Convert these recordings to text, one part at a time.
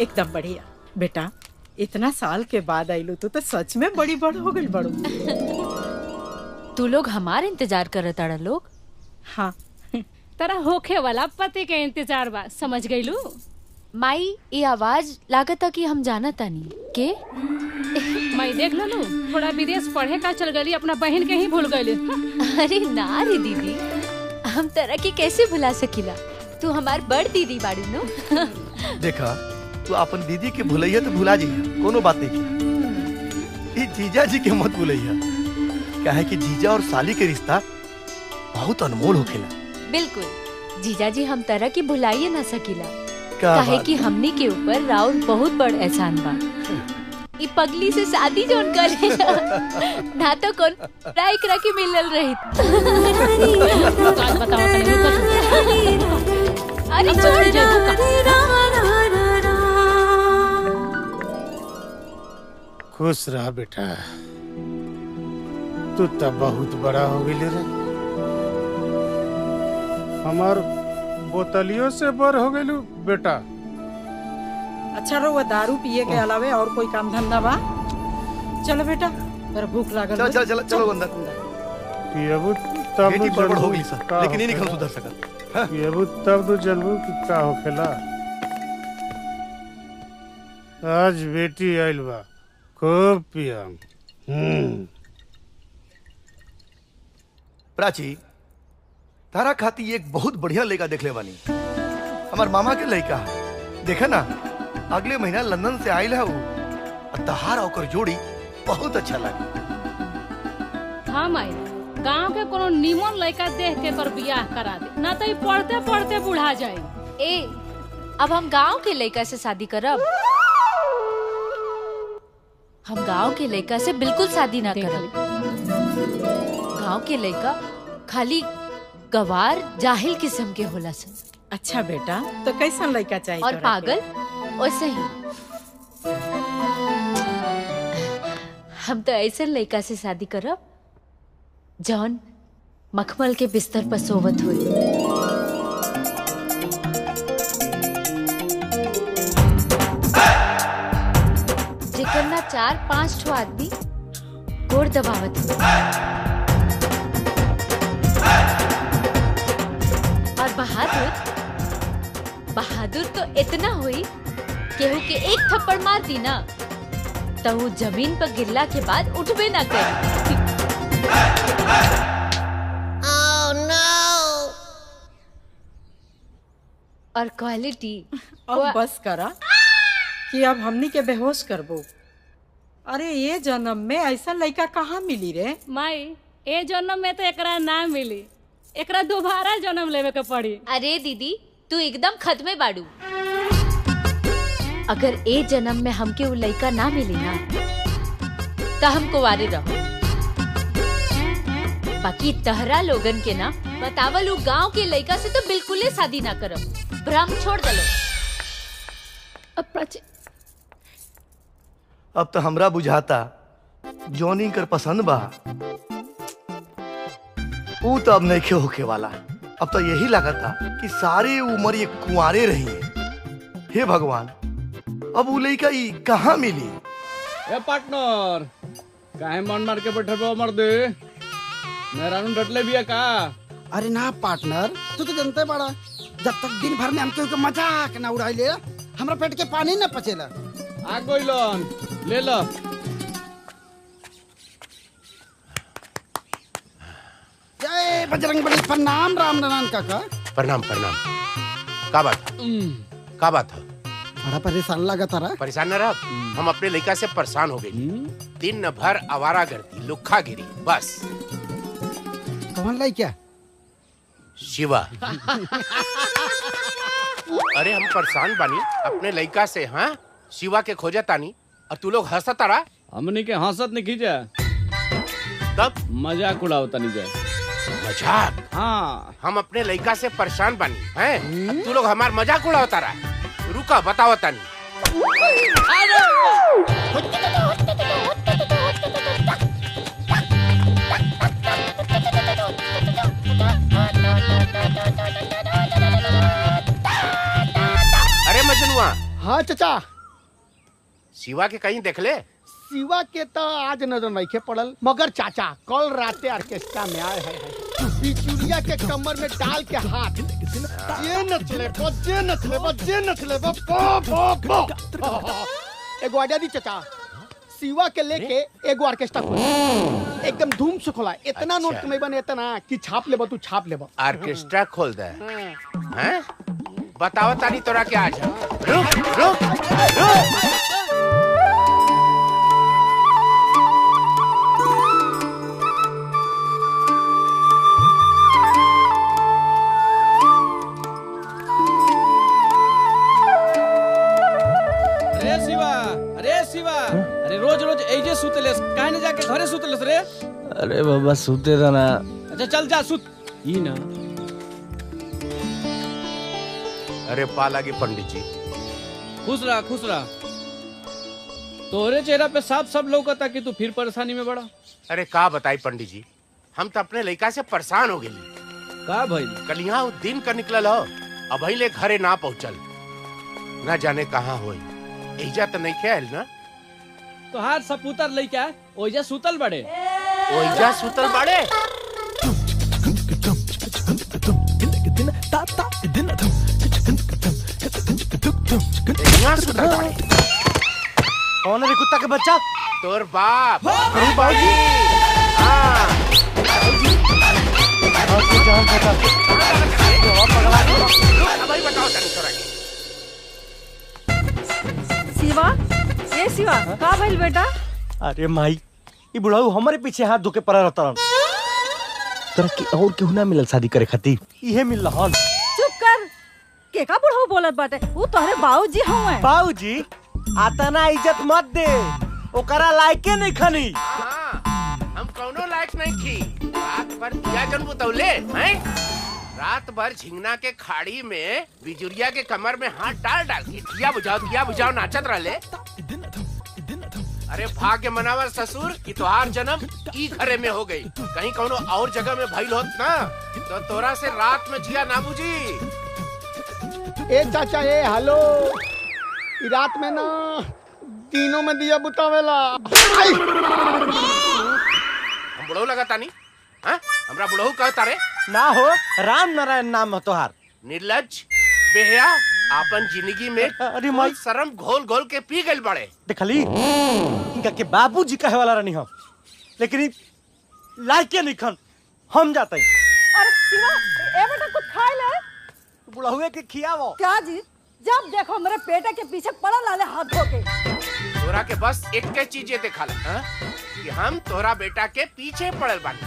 एकदम बढ़िया बेटा, इतना साल के बाद आइलू तू तो सच में बड़ी बड़ हो गई बड़ू। तू लोग हमारे इंतजार करत ताड़ा लोग। हाँ तेरा होखे वाला पति के इंतजार बा, समझ गईलू। माई ये आवाज लागता कि हम जाना तानी के मैं देख लू थोड़ा विदेश पढ़े का चल गई, अपना बहन के ही भूल गई। अरे ना रे दीदी, हम तरह की कैसे भुला सकीला, तू हमार बड़ दीदी बाड़ी नो। देखा तू अपन दीदी के भुलैया तो भुला जाइए, कोनो बात नहीं की। जीजा जी के मत भुलैया, क्या है कि जीजा और साली के रिश्ता बहुत अनमोल होखेला। बिल्कुल जीजा जी, हम तरह की भुलाइए ना सकीला, क्या काहे कि हमनी के ऊपर राउर बहुत बड़ एहसान बा। ई पगली से शादी जोन करे ना तो कौन राइकरा के मिलल रही। बताओ अरे छोड़ खुश रहा बेटा, तू तब बहुत बड़ा हो गई रे, हमार बोतलियों से बर हो गई बेटा। अच्छा रहो, दारू पिए के अलावे और कोई काम धंधा बा? चलो बेटा, तेरा भूख लागल। चलो चलो चलो चलो अंदर। पियबू तब बेटी बड़ हो गई सर, लेकिन ये नहीं सुधर सकत। पियबू तब तो जलबू कि का होखेला। आज बेटी आइल बा, खूब पियम। प्राची, तारा खाती एक बहुत बढ़िया लड़का देख ले वाली, हमार मामा के लड़का देखे ना, अगले महीना लंदन से आयल है वो। तहार ओकर जोड़ी बहुत अच्छा लगा। हाँ माई, गांव के कोनो नीमन लड़का देख के कर बियाह करा दे, ना तो पढ़ते पढ़ते बुढ़ा जाए। ए, अब हम गांव के लड़का से शादी करब? हम गांव के लड़का से बिल्कुल शादी ना करब। गांव के लड़का खाली गवार जाहिल किस्म के होला सन। अच्छा बेटा, तो कैसा लड़का चाहिए? और पागल वैसे ही। हम तो ऐसे लड़का से शादी करब जौन मखमल के बिस्तर पर सोवत हुई। जेकर ना 4-5 ठो आदमी गोड़ दबावत हुई। और बहादुर तो इतना हुई केहू के एक थप्पड़ मार दी ना तो वो जमीन पर गिरला के बाद उठबे ना करी। Oh, no! और क्वालिटी अब बस करा कि अब हमनी के बेहोश करबो। अरे ये जन्म में ऐसा लड़का कहाँ मिली रे? माई, ए जन्म में तो एकरा ना मिली, एकरा दोबारा जन्म लेवे के पड़ी। अरे दीदी, तू एकदम खत्मे बाड़ू। अगर ए जन्म में हमके वो लड़का ना मिली ना तो हम कुंवारे रहो। बाकी तहरा लोगन के ना बतावल उ गांव के लड़का से तो बिल्कुल शादी ना करब। भ्रम छोड़ दलो। अब तो हमरा बुझाता जॉनी कर पसंद बा, वो तो अब नहीं होके वाला। अब तो यही लगता कि सारी उम्र ये कुंवारे रही है। हे भगवान, अब वो लड़का कहाँ मिली? ए पार्टनर, काहे मन मार के बैठे बो मर्दे? मेरा नु डटले बिया का? अरे ना पार्टनर, तू तो जानते बड़ा, जब तक दिन भर में हमके मजाक ना उड़ाइले, हमरा पेट के पानी ना पचेला। आ गइलन, ले लो। जय बजरंगबली। प्रणाम राम नारायण काका। प्रणाम प्रणाम। का बात है? बड़ा परेशान लगा तारा। परेशान न रह, हम अपने लड़का से परेशान हो गए। दिन भर आवारा गर्दी, लुक्खा गिरी, बस। कौन लड़का? शिवा। अरे हम परेशान बानी अपने लड़का से। हाँ, शिवा के खोजा तानी और तू लोग हंसत तारा। हमनी के हंसत नहीं खींचा, तब मजाक उड़ावता नहीं जाए। मजाक? हाँ, हम अपने लड़का से परेशान बानी हैं, अब तू लोग हमार मजाक उड़ाव तारा। रुका बताओ तानी। अरे मजनुआ। हाँ चाचा। शिवा के कहीं देख ले? शिवा के तो आज नजर नहीं पड़ल, मगर चाचा कल राते ऑर्केस्ट्रा में आए हैं, बिचुलिया के कमर में डाल के हाथ जे नचले एगो आजा दी चाचा। शिवा के लेके एगो ऑर्केस्ट्रा खोल, एकदम धूम से खोला। इतना नोट अच्छा। नहीं बने इतना कि छाप लेबो, तू छाप लेबो। ऑर्केस्ट्रा खोल दे हैं? बताओ तानी तोरा के आज। रुक रुक रुक। अरे शिवा, अरे रोज रोज ऐजे सुतलेस, काहे न जाके घरे सुतलेस रे? अरे बाबा सुते था ना। अच्छा चल जा सुत। ई ना। अरे पा लागे पंडित जी। खुश रहा खुश रहा। तोरे चेहरा पे साफ सब लौकता कि तू फिर परेशानी में बड़ा। अरे का बताई पंडित जी, हम तो अपने लड़का से परेशान हो गए। का भाई? कल यहाँ दिन का निकलल हो, अब ले घरे ना पहुँचल, ना जाने कहाँ होई। एजा तो नहीं खेल ना? तो हार सपूतर लइका ओइजा सुतल बड़े। ओइजा सुतल बड़े? यहाँ सुतल बड़े? कौन है रे कुत्ता के बच्चा? तोर बाप। बाबूजी। हाँ। भाई बताओ शिवा, ये शिवा, का भइल बेटा? अरे माई, ये बुढ़ाऊ हमारे पीछे हाथ धोके पड़ा रहता रहा। तोरा के और केहू ना मिलल शादी करे खातिर, इहे मिल रहन। चुप कर, के का बुढ़ाऊ बोलत बाटे? वो तोहरे बाबूजी हवे। बाबूजी, आता ना इज्जत मत दे, ओकरा लायके नहीं खनी। हम कौनो लायक नहीं थी। रात भर दिया जन बुतौले हैं? रात भर झिंगना के खाड़ी में बिजुरिया के कमर में हाथ डाल डाल के दिया बुझाओ नाचत रहले। अरे भाग्य मनावर ससुर कि तोहार जन्म ई घरे में हो गई। कहीं कौनो और जगह में भइल होत ना तो तोरा से रात में जिया ना बुझी। ए चाचा, ए हेलो, ई रात में ना दिनों में दिया बुतावेला। हम बुढ़ऊ लगाता नहीं? हाँ? हमरा बुढ़ऊ कहता रे? ना हो, राम नारायण नाम है तोहार। निर्लज बेहया, आपन जिंदगी में अरे माई शर्म घोल घोल के पी गइल बड़े। देखली इनका के बाबूजी कहे वाला रहनी हम, लेकिन लायके नहीं खन। हम जाते हैं। अरे शिवा, ए बेटा कुछ खाए ले। बुढ़ाऊ के खियावो। क्या जी, जब देखो मेरे पेटे के पीछे पड़ल लाले हाथ धोके। तोरा के बस एक के चीजें दिखाला कि हम तोरा बेटा के पीछे पड़ल बानी।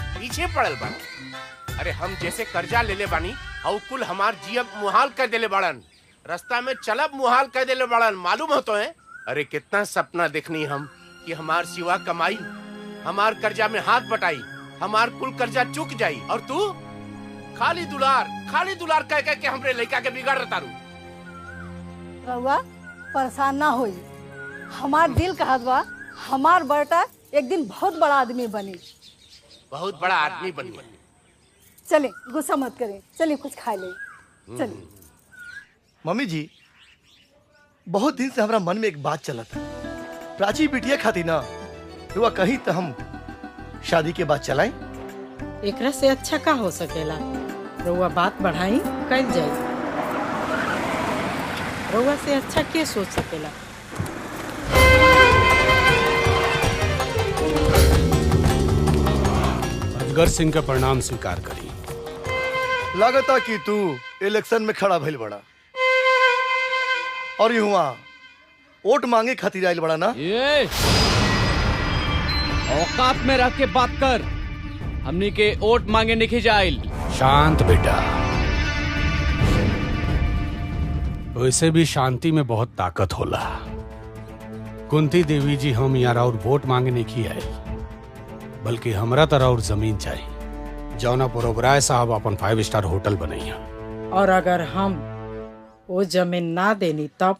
अरे हम जैसे कर्जा ले ले बानी, और कुल हमार जियब मुहाल कर देले बाड़न, रास्ता में चलब मुहाल कर देले बाड़न। मालूम हो तो है? अरे कितना सपना देखनी हम कि हमार सिवा कमाई, हमार कर्जा में हाथ बटाई, हमार कुल कर्जा चुक जाई, और तू खाली दुलार कह कह के हमरे लड़का के बिगाड़ रहा तारू। रउआ परेशान ना होई, हमार दिल कहत बा हमार बेटा एक दिन बहुत बड़ा आदमी बनी। बहुत बड़ा आदमी बनी। चले, गुस्सा मत करें, चलिए कुछ खा ले। चलिए। मम्मी जी, बहुत दिन से हमारा मन में एक बात चला था। प्राची बिटिया खाती ना रुआ कहीं तो हम शादी के बाद चलाएं। एकरा से अच्छा का हो सकेला? रउआ बात बढ़ाई कल जाए। रउआ से अच्छा के सोच सकेला? अजगर सिंह का परिणाम स्वीकार करी। लागता कि तू इलेक्शन में खड़ा भइल बड़ा और युवा वोट मांगे खातिर आइल बड़ा ना? ये औकात में रह के बात कर। हमनी के वोट मांगे नहीं जाइल। शांत बेटा, वैसे भी शांति में बहुत ताकत होला। कुंती देवी जी, हम यहाँ और वोट मांगे नहीं की आए, बल्कि हमरा तरह और जमीन चाहिए जौना पर ओबराय साहब अपन 5 स्टार होटल बनैया। और अगर हम वो जमीन ना देनी तब?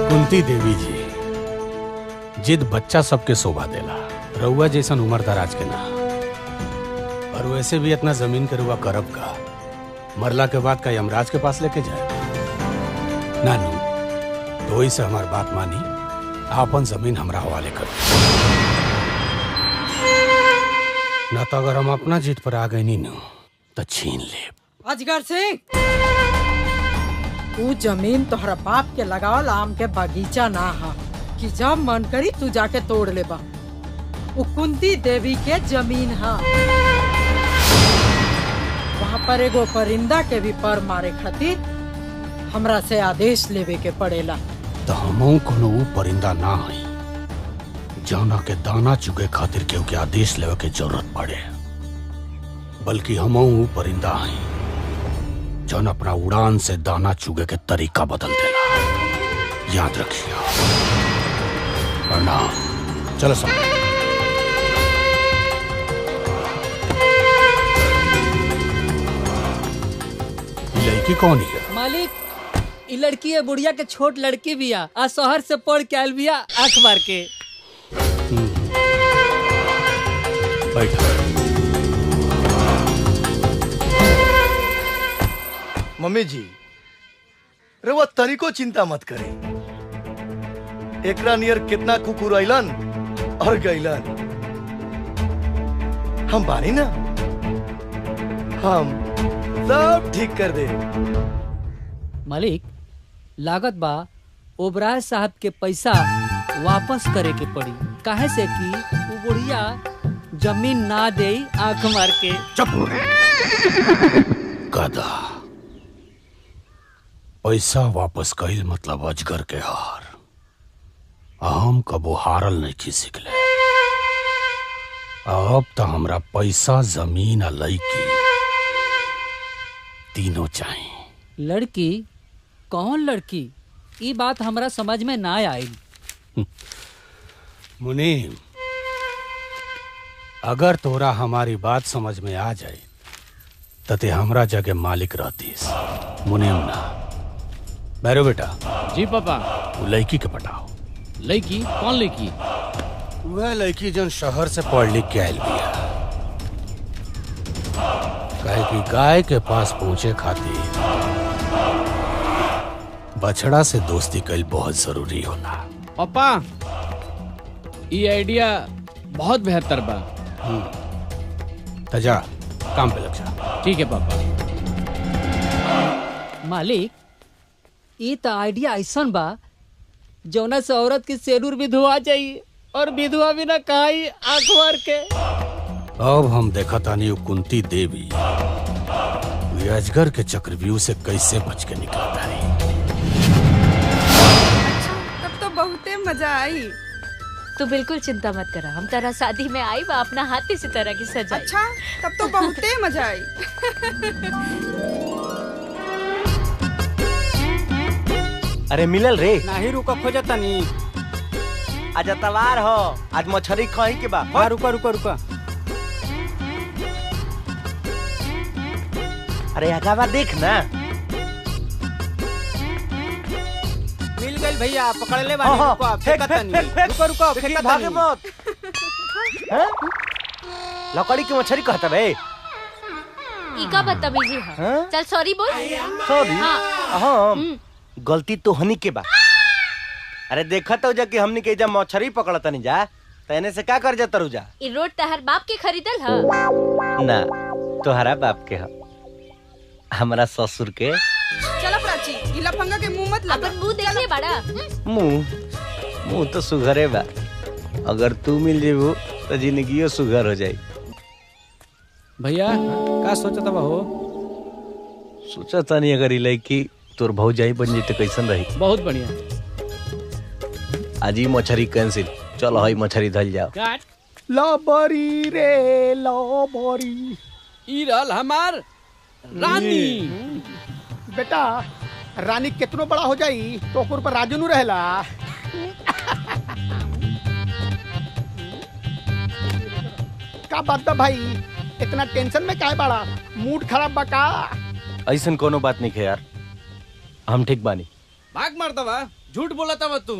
कुंती देवी जी, जिद बच्चा सबके शोभा देला, रउआ जैसन उम्र दराज के ना। और वैसे भी इतना जमीन के रुआ करब का, मरला के बाद का यमराज के पास लेके जाए? नानू, तो वही से हमार बात मानी, आपन जमीन हमरा हवाले करो। ना तो अगर हम अपना जीत पर आ गए नी नु तो छीन ले। अजगर सिंह, तू जमीन तोहरा बाप के लगावल आम के बगीचा ना हा कि जब मन करी तू जाके तोड़ ले बा। वो कुंती देवी के जमीन हा। वहाँ पर एगो परिंदा के भी पर मारे खातिर हमरा से आदेश लेवे के पड़ेला। तो हमहू कोनो ऊ परिंदा ना हई जौना के दाना चुगे खातिर केहू के आदेश लेवे के जरूरत पड़े, बल्कि हमहू ऊ परिंदा हई जौन अपना उड़ान से दाना चुगे के तरीका बदल देला। याद रखिए। प्रणाम। चलो सब। लड़की कौन है? मालिक, ई लड़की है बुढ़िया के छोट लड़की बिया, आ शहर से पढ़ के आयल बिया आंख मार के। मम्मी जी, रउआ तनिको चिंता मत करे। एकरा नियर कितना कुकुर अइलन और गइलन। हम बानी ना, हम सब ठीक कर दे। मालिक, लागत बा ओबराय साहब के पैसा वापस करे के पड़ी, काहे से कि वो बुढ़िया जमीन ना दे आंख मार के। चुप। गधा, पैसा वापस कईल मतलब अजगर के हार। हम कबो हारल नहीं की सिखले। अब तो हमरा पैसा, जमीन आ लड़की तीनों चाहिए। लड़की? कौन लड़की? ये बात हमरा समझ में ना आई। मुनीम, अगर तोरा हमारी बात समझ में आ जाए तो ते हमरा जगह मालिक रहतीस। मुनीम ना। बैरो बेटा। जी पापा। वो लड़की के पटाओ। लड़की? कौन लड़की? वह लड़की जो शहर से पढ़ लिख के आयल बिया। काहे कि गाय के पास पहुंचे खातिर बछड़ा से दोस्ती कईल बहुत जरूरी होला। पापा, ये आइडिया बहुत बेहतर बा। तजा काम पे लग जा। ठीक है पापा। मालिक, ये तो आइडिया ऐसन बा जौना से औरत की सेरूर भी धोआ जाइए और विधवा भी ना कहाई आंख मार के। अब हम देखा तानी कुंती देवी अजगर के चक्रव्यूह से कैसे बच के निकला तारी। तब तो बहुते मजा आई। तू बिल्कुल चिंता मत करा, हम तेरा शादी में आई बा अपना हाथी से तरह की सजाई। अच्छा, तब तो बहुते मजा आई। अरे मिलल रे? नहीं, रुका खोजा तनी। आज तवार हो, आज मछली खाई के बा। हाँ, रुका रुका रुका। अरे आगावा देख ना। मिल गई भैया, पकड़ ले बानी। रुको, फेंका तनी। रुको रुको, फेंका भागे तनी। मत। हैं? लकड़ी की मछली कहता बे? इका बदतमीजी है। चल सॉरी बोल। सॉरी? हाँ। हाँ, गलती तो हनी के बा। अरे देखा तो जा कि हमनी के जब मछली पकड़ता नहीं जा, तैने से का कर जाता रुजा? ई रोड तहर बाप के खरीदल है? ना, तोहरा बाप के है, हमारा ससुर के। चलो प्राची, ई लफंगा के मुंह मत लगा। अपन मुंह देख ले बड़ा। मुंह तो सुघरे बा। अगर तू मिल जेबू तो जिंदगियो सुघर हो जाई। भैया का सोचता बा हो? सोचा था नहीं अगर लड़की तोर भौजाई बन जाए तो कैसन रही। बहुत बढ़िया। आज ही मछली कैंसिल। चलो हई मछली धल जाओ। काट। लबरी रे लबरी। ई रहल हमार रानी बेटा रानी कितनो बड़ा हो जाई तो ओकर पर राजू नु रहेला। का बात बा भाई, इतना टेंशन में काहे बाड़ा? मूड खराब बा का? ऐसन कोनो बात नहीं है यार, हम ठीक बानी। भाग मारता बा, झूठ बोलता बा तू।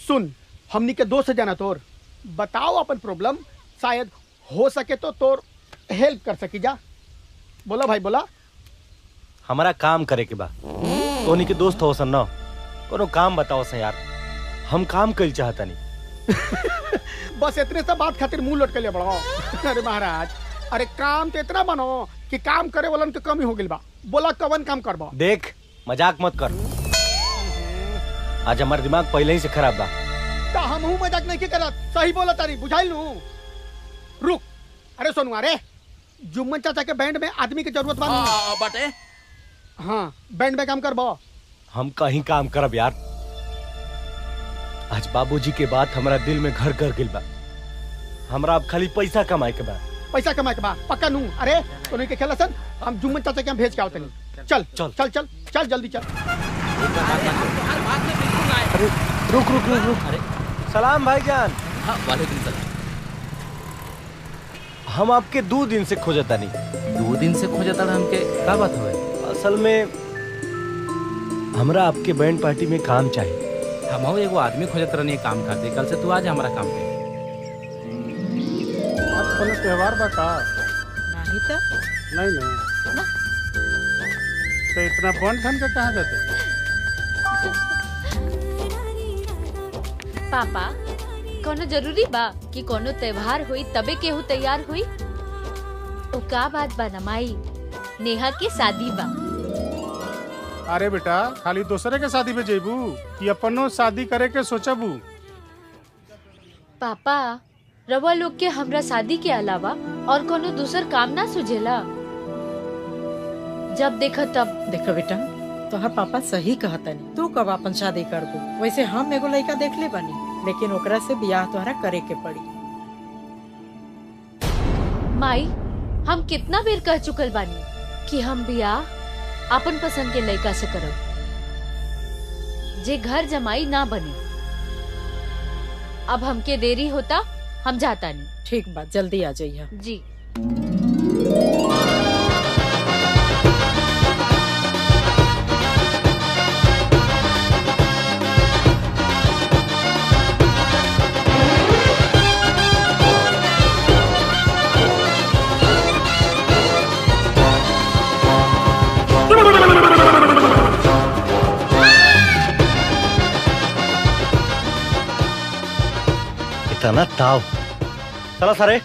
सुन, हमनी के दोस्त जाना तोर, बताओ अपन प्रॉब्लम, शायद हो सके तो तोर हेल्प कर सकी जा। बोला भाई बोला। हमारा काम करे के बा, तोनी के दोस्त हो सन न, कोनो काम बताओ सन यार, हम काम कइल चाहता नहीं। बस इतने सब बात खातिर मुंह लटके ले बड़ो। अरे महाराज, अरे काम तो इतना बनो कि काम करे वालन के कमी हो गइल बा। बोला कवन काम करबो? देख मजाक मत कर, आज हमार दिमाग पहले ही से खराब बा। ता हमहू मजाक नहीं करत, सही बोला तारी, बुझाइल नु। रुक, अरे सोनू, अरे जुम्मन चाचा के बैंड में आदमी की जरूरत बा। बाटे हाँ, बैंड में काम करबो। हम कहीं काम करब यार, आज बाबूजी के बात हमारा दिल में घर कर गिल बा। हमरा अब खाली पैसा कमाए के बा। पैसा कमाए के बा पक्का नू। अरे तो नहीं के खेला सन, हम जुम्मन चाचा के यहाँ भेज के आवते नहीं। चल चल चल चल चल जल्दी चल। अरे रुक रुक रुक रुक। अरे सलाम भाईजान। हाँ, वालेकुम सलाम। हम आपके 2 दिन से खोजता नहीं। 2 दिन से खोजता हमके, का बात हुआ? असल में हमरा आपके बैंड पार्टी में काम चाहिए। हम एगो आदमी खोजत रहनी काम खाते, कल से तू आज हमारा काम पे। आज कोनो त्योहार बा का? नहीं तो नहीं तो इतना बन ठन के कहाँ जाते? पापा कोनो जरूरी बा कि कोनो त्योहार हुई तबे केहू तैयार हुई? ओ का बात बा न माई, नेहा की शादी बा। अरे बेटा, खाली दूसरे के शादी में जेबू कि अपनो शादी करे के सोचबू? पापा रवा लोग के हमरा शादी के अलावा और कोनो दूसर काम ना सुझेला? जब देखो तब देखो बेटा, तोहर पापा सही कहता नहीं। तू कब अपन शादी करबू? वैसे हम एगो लड़का देख ले बानी, लेकिन ओकरा से बियाह तोहरा करे के पड़ी। माई हम कितना बेर कह चुकल बानी कि हम बियाह अपन पसंद के लड़का से करब, जे घर जमाई ना बने। अब हमके देरी होता, हम जाता नहीं। ठीक बात, जल्दी आ जाइए जी। इतना ताव चला सारे।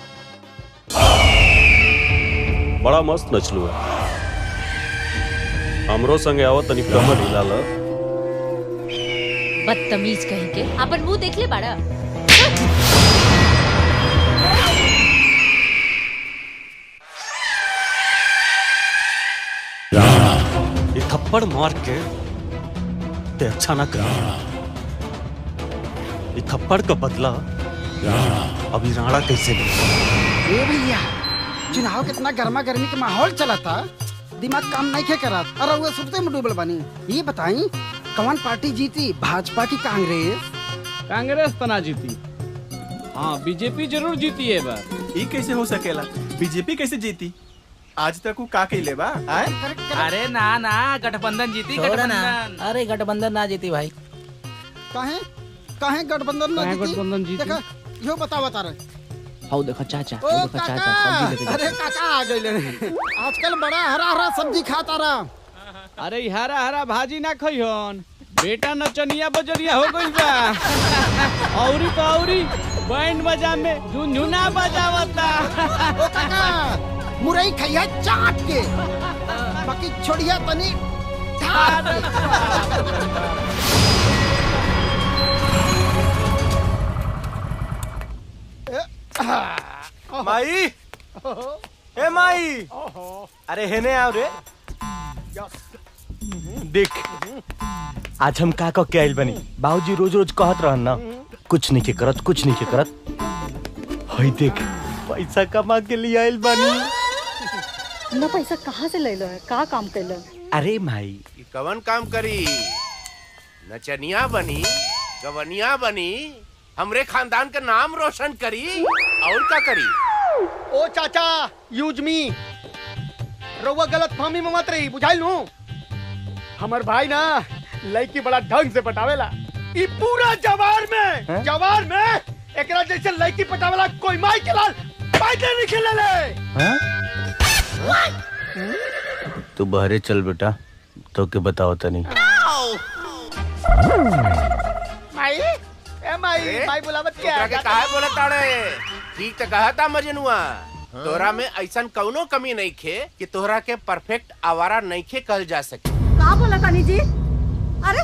बड़ा मस्त नचलू है, हमरो संगे आवत तनी कमर हिला ल। बदतमीज कहीं के, अपन मुंह देख ले बाड़ा। ये थप्पड़ मार के ते अच्छा ना कर। ये थप्पड़ का बदला अभी राणा कैसे ले? ए भैया, चुनाव कितना गर्मा गर्मी के माहौल चला था, दिमाग काम नहीं खे करा। अरे वो सुनते में डूबल बनी। ये बताई कौन पार्टी जीती, भाजपा की कांग्रेस? कांग्रेस तना जीती। हाँ, बीजेपी जरूर जीती है बार। ये कैसे हो सकेला? बीजेपी कैसे जीती? आज तक वो का कइले बा? अरे ना ना, गठबंधन जीती। गठबंधन। अरे गठबंधन ना जीती भाई। काहे काहे गठबंधन ना जीती? गठबंधन जीती? देखा, यो बता रहे। हाउ देखो चाचा, ओ देखो चाचा सब्जी लेके काका, अरे काका आ गइले। आजकल बड़ा हरा हरा सब्जी खाता रहा। अरे हरा हरा भाजी ना खइहन, बेटा नचनिया बजरिया हो गइल बा। औरी तो औरी बैंड बजा में झुनझुना बजावता। ओ काका, मुरई खइया चाट के, बाकी छोड़िया तनी ठाट। माई, ए माई, अरे हेने आओ रे। देख आज हम का के आइल बनी। बाबूजी रोज रोज कहत रहन ना, कुछ नहीं के करत, कुछ नहीं के करत। हई देख पैसा कमा के लिए आइल बनी। ना पैसा कहाँ से ले लो है? का काम कर लो? अरे माई कि कवन काम करी, नचनिया बनी, गवनिया बनी, हमरे खानदान का नाम रोशन करी, और क्या करी? ओ चाचा, यूज मी। रउआ गलत फहमी में मत रही, बुझाइल नू? हमर भाई ना लड़की बड़ा ढंग से पटावेला। ई पूरा जवार में एकरा जैसे लड़की पटावेला कोई माई के लाल पैदे नहीं खेलेले। तू बहरे चल बेटा, तो के बताओ तनी। माई बुलावत क्या? तोरा के काहे बोलत ताड़े? ठीक तो कहता मजनुआ। तोरा में ऐसा कौनो कमी नहीं खे कि तोहरा के परफेक्ट आवारा नहीं खे कहल जा सके। का बोला तानी जी? अरे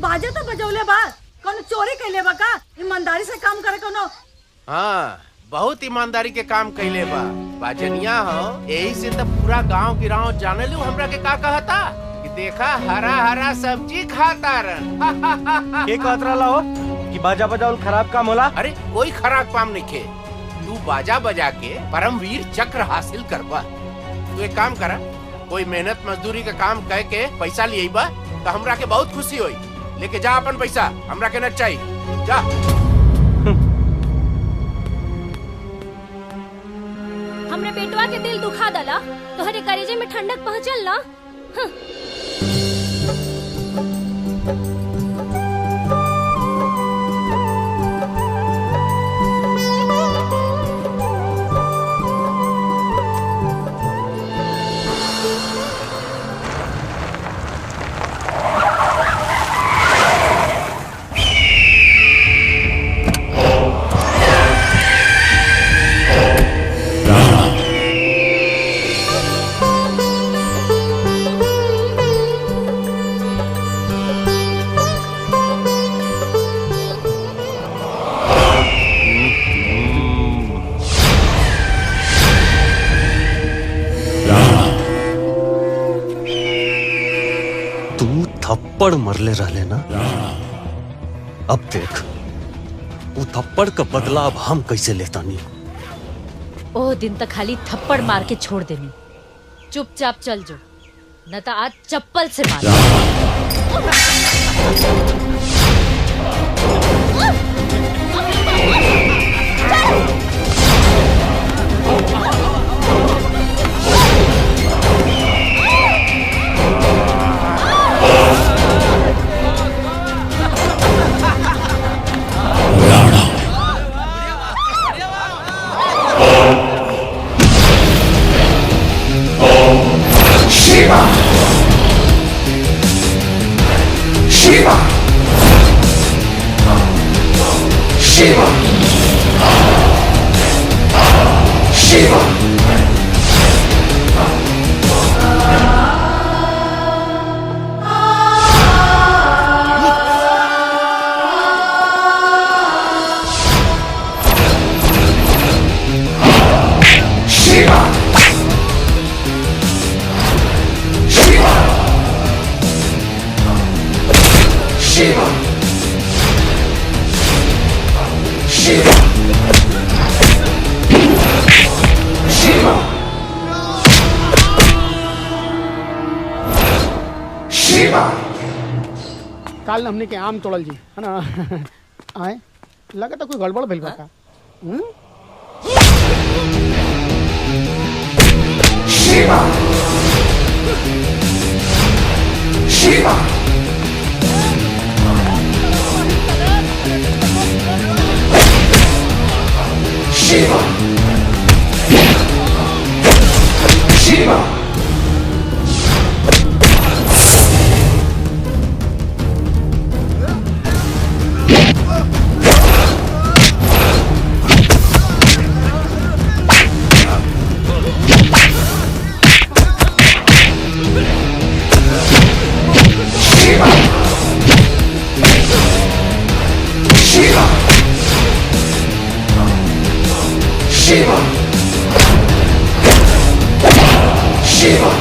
बाजे तो बजौले बा, कौन चोरी कैले बा का? ईमानदारी से काम करे कोनो। हाँ, बहुत ईमानदारी के काम कैले बा। बाजनिया हो, यही से तो पूरा गांव गिराव जाने लू हमरा के का कहता कि देखा हरा हरा सब्जी खाता रन। के कहत रहला हो कि बाजा बजाउल खराब काम होला? अरे कोई खराब काम नहीं खे। तू बाजा बजा के परमवीर चक्र हासिल करबा। तू एक काम करा, कोई मेहनत मजदूरी का काम कह के पैसा लिए बा तो हमरा के बहुत खुशी होई। लेके जा अपन पैसा, हमरा के न चाहिए। जा। हमरे पेटवा के दिल दुखा दला, तोहरे कलेजे में ठंडक पहुंचल ना। थप्पड़ मरले रहले ना, अब देख वो थप्पड़ का बदला अब हम कैसे लेता नहीं। ओ दिन तक खाली थप्पड़ मार के छोड़ देनी। चुपचाप चल जो, न तो आज चप्पल से मार। Shiva! Shiva! Shiva! Shiva! Shiva! Shiva! Shiva! Shiva! Shiva! काल हमने के आम तोड़ल जी, है ना? आए लगा तो कोई गड़बड़ भइल बा का? Shiva! Shiva! Shiva! Shiva! Shiva! Shiva!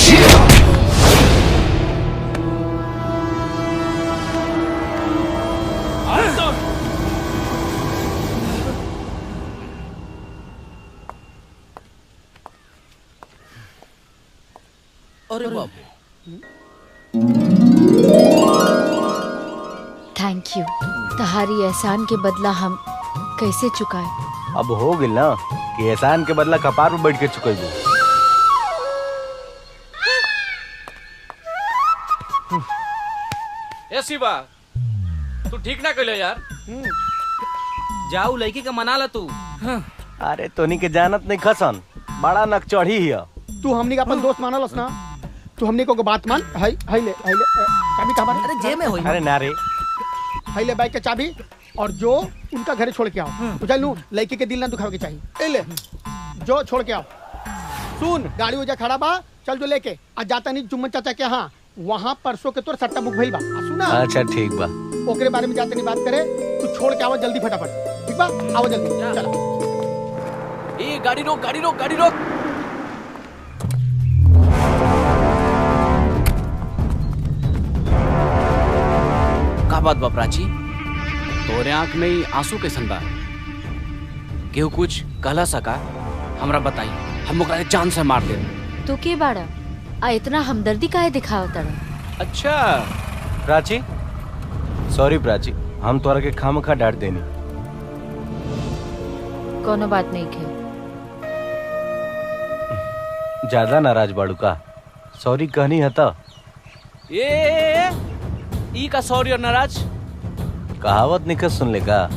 Shiva! अरे बाबू थैंक यू। तुम्हारी एहसान के बदला हम कैसे चुकाए? अब हो गिल ना कि एहसान के बदला कपार पे बैठ के चुकेबू। ए शिवा, तू ठीक ना कहले यार। जाऊ लड़की का मना ला तू। अरे तोनी के जानत नहीं खसन, बड़ा नक चढ़ी हिया। तू हमनी का अपन दोस्त मानलस ना, तू हमनी को बात मान। हाय हाय ले चाबी कहाँ बारे? अरे जेब में होई। अरे ना रे, हाय ले बाइक के चाबी और जो उनका घरे छोड़ के आओ। बुझल नू, लड़की के दिल ना दुखावे के चाहिए। ए ले जो छोड़ के आओ। सुन, गाड़ी वजह खड़ा बा, चल जो लेके आज जाता नहीं जुम्मन चाचा के यहाँ। वहाँ परसों के तोर सट्टा बुक भइल बा। सुना? अच्छा ठीक बा। ओकरे बारे में जाते नहीं बात करे, तू छोड़ के आओ जल्दी फटाफट। ठीक बा, आओ जल्दी चला। ए गाड़ी रोक, गाड़ी रोक, गाड़ी रोक। का बात बा प्राची? तोरे आंख में ही आंसू कैसन बा? केहू कुछ कहला सका? हमरा बताई, हम ओकरा के जान से मार दे। तो के बाड़ा आ इतना हमदर्दी काहे दिखावत तड़ा? अच्छा प्राची, सॉरी प्राची, हम तोरा के खामखा डांट देनी। कोनो बात नहीं खे। ज्यादा नाराज बाड़ू का? सॉरी कहनी है तो। ई का सॉरी और नाराज? कहावत निकल सुन ले का,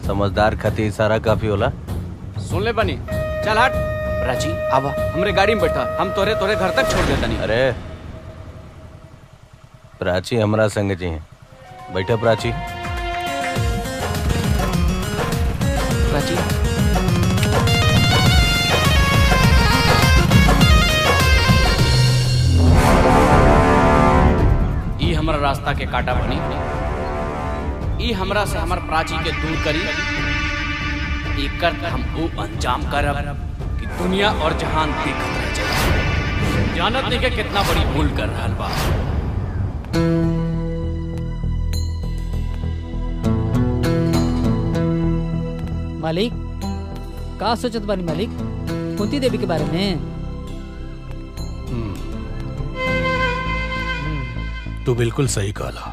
समझदार खातिर इशारा काफी होला। सुन ले बनी, चल हट। प्राची आवा, हमरे गाड़ी में बैठा, हम तोरे घर तक छोड़ देता नहीं। अरे प्राची हमरा संग जी हैं, बैठा प्राची। प्राची ई हमरा रास्ता के काटा बनी, ई हमरा से हमर प्राची के दूर करी। एकर हम वो अंजाम करब कि दुनिया और जहान देखत रह जाए। जानत नहीं के कितना बड़ी भूल कर रहल बा। मालिक का सोचत बानी मालिक कुंती देवी के बारे में? तू बिल्कुल सही कहला।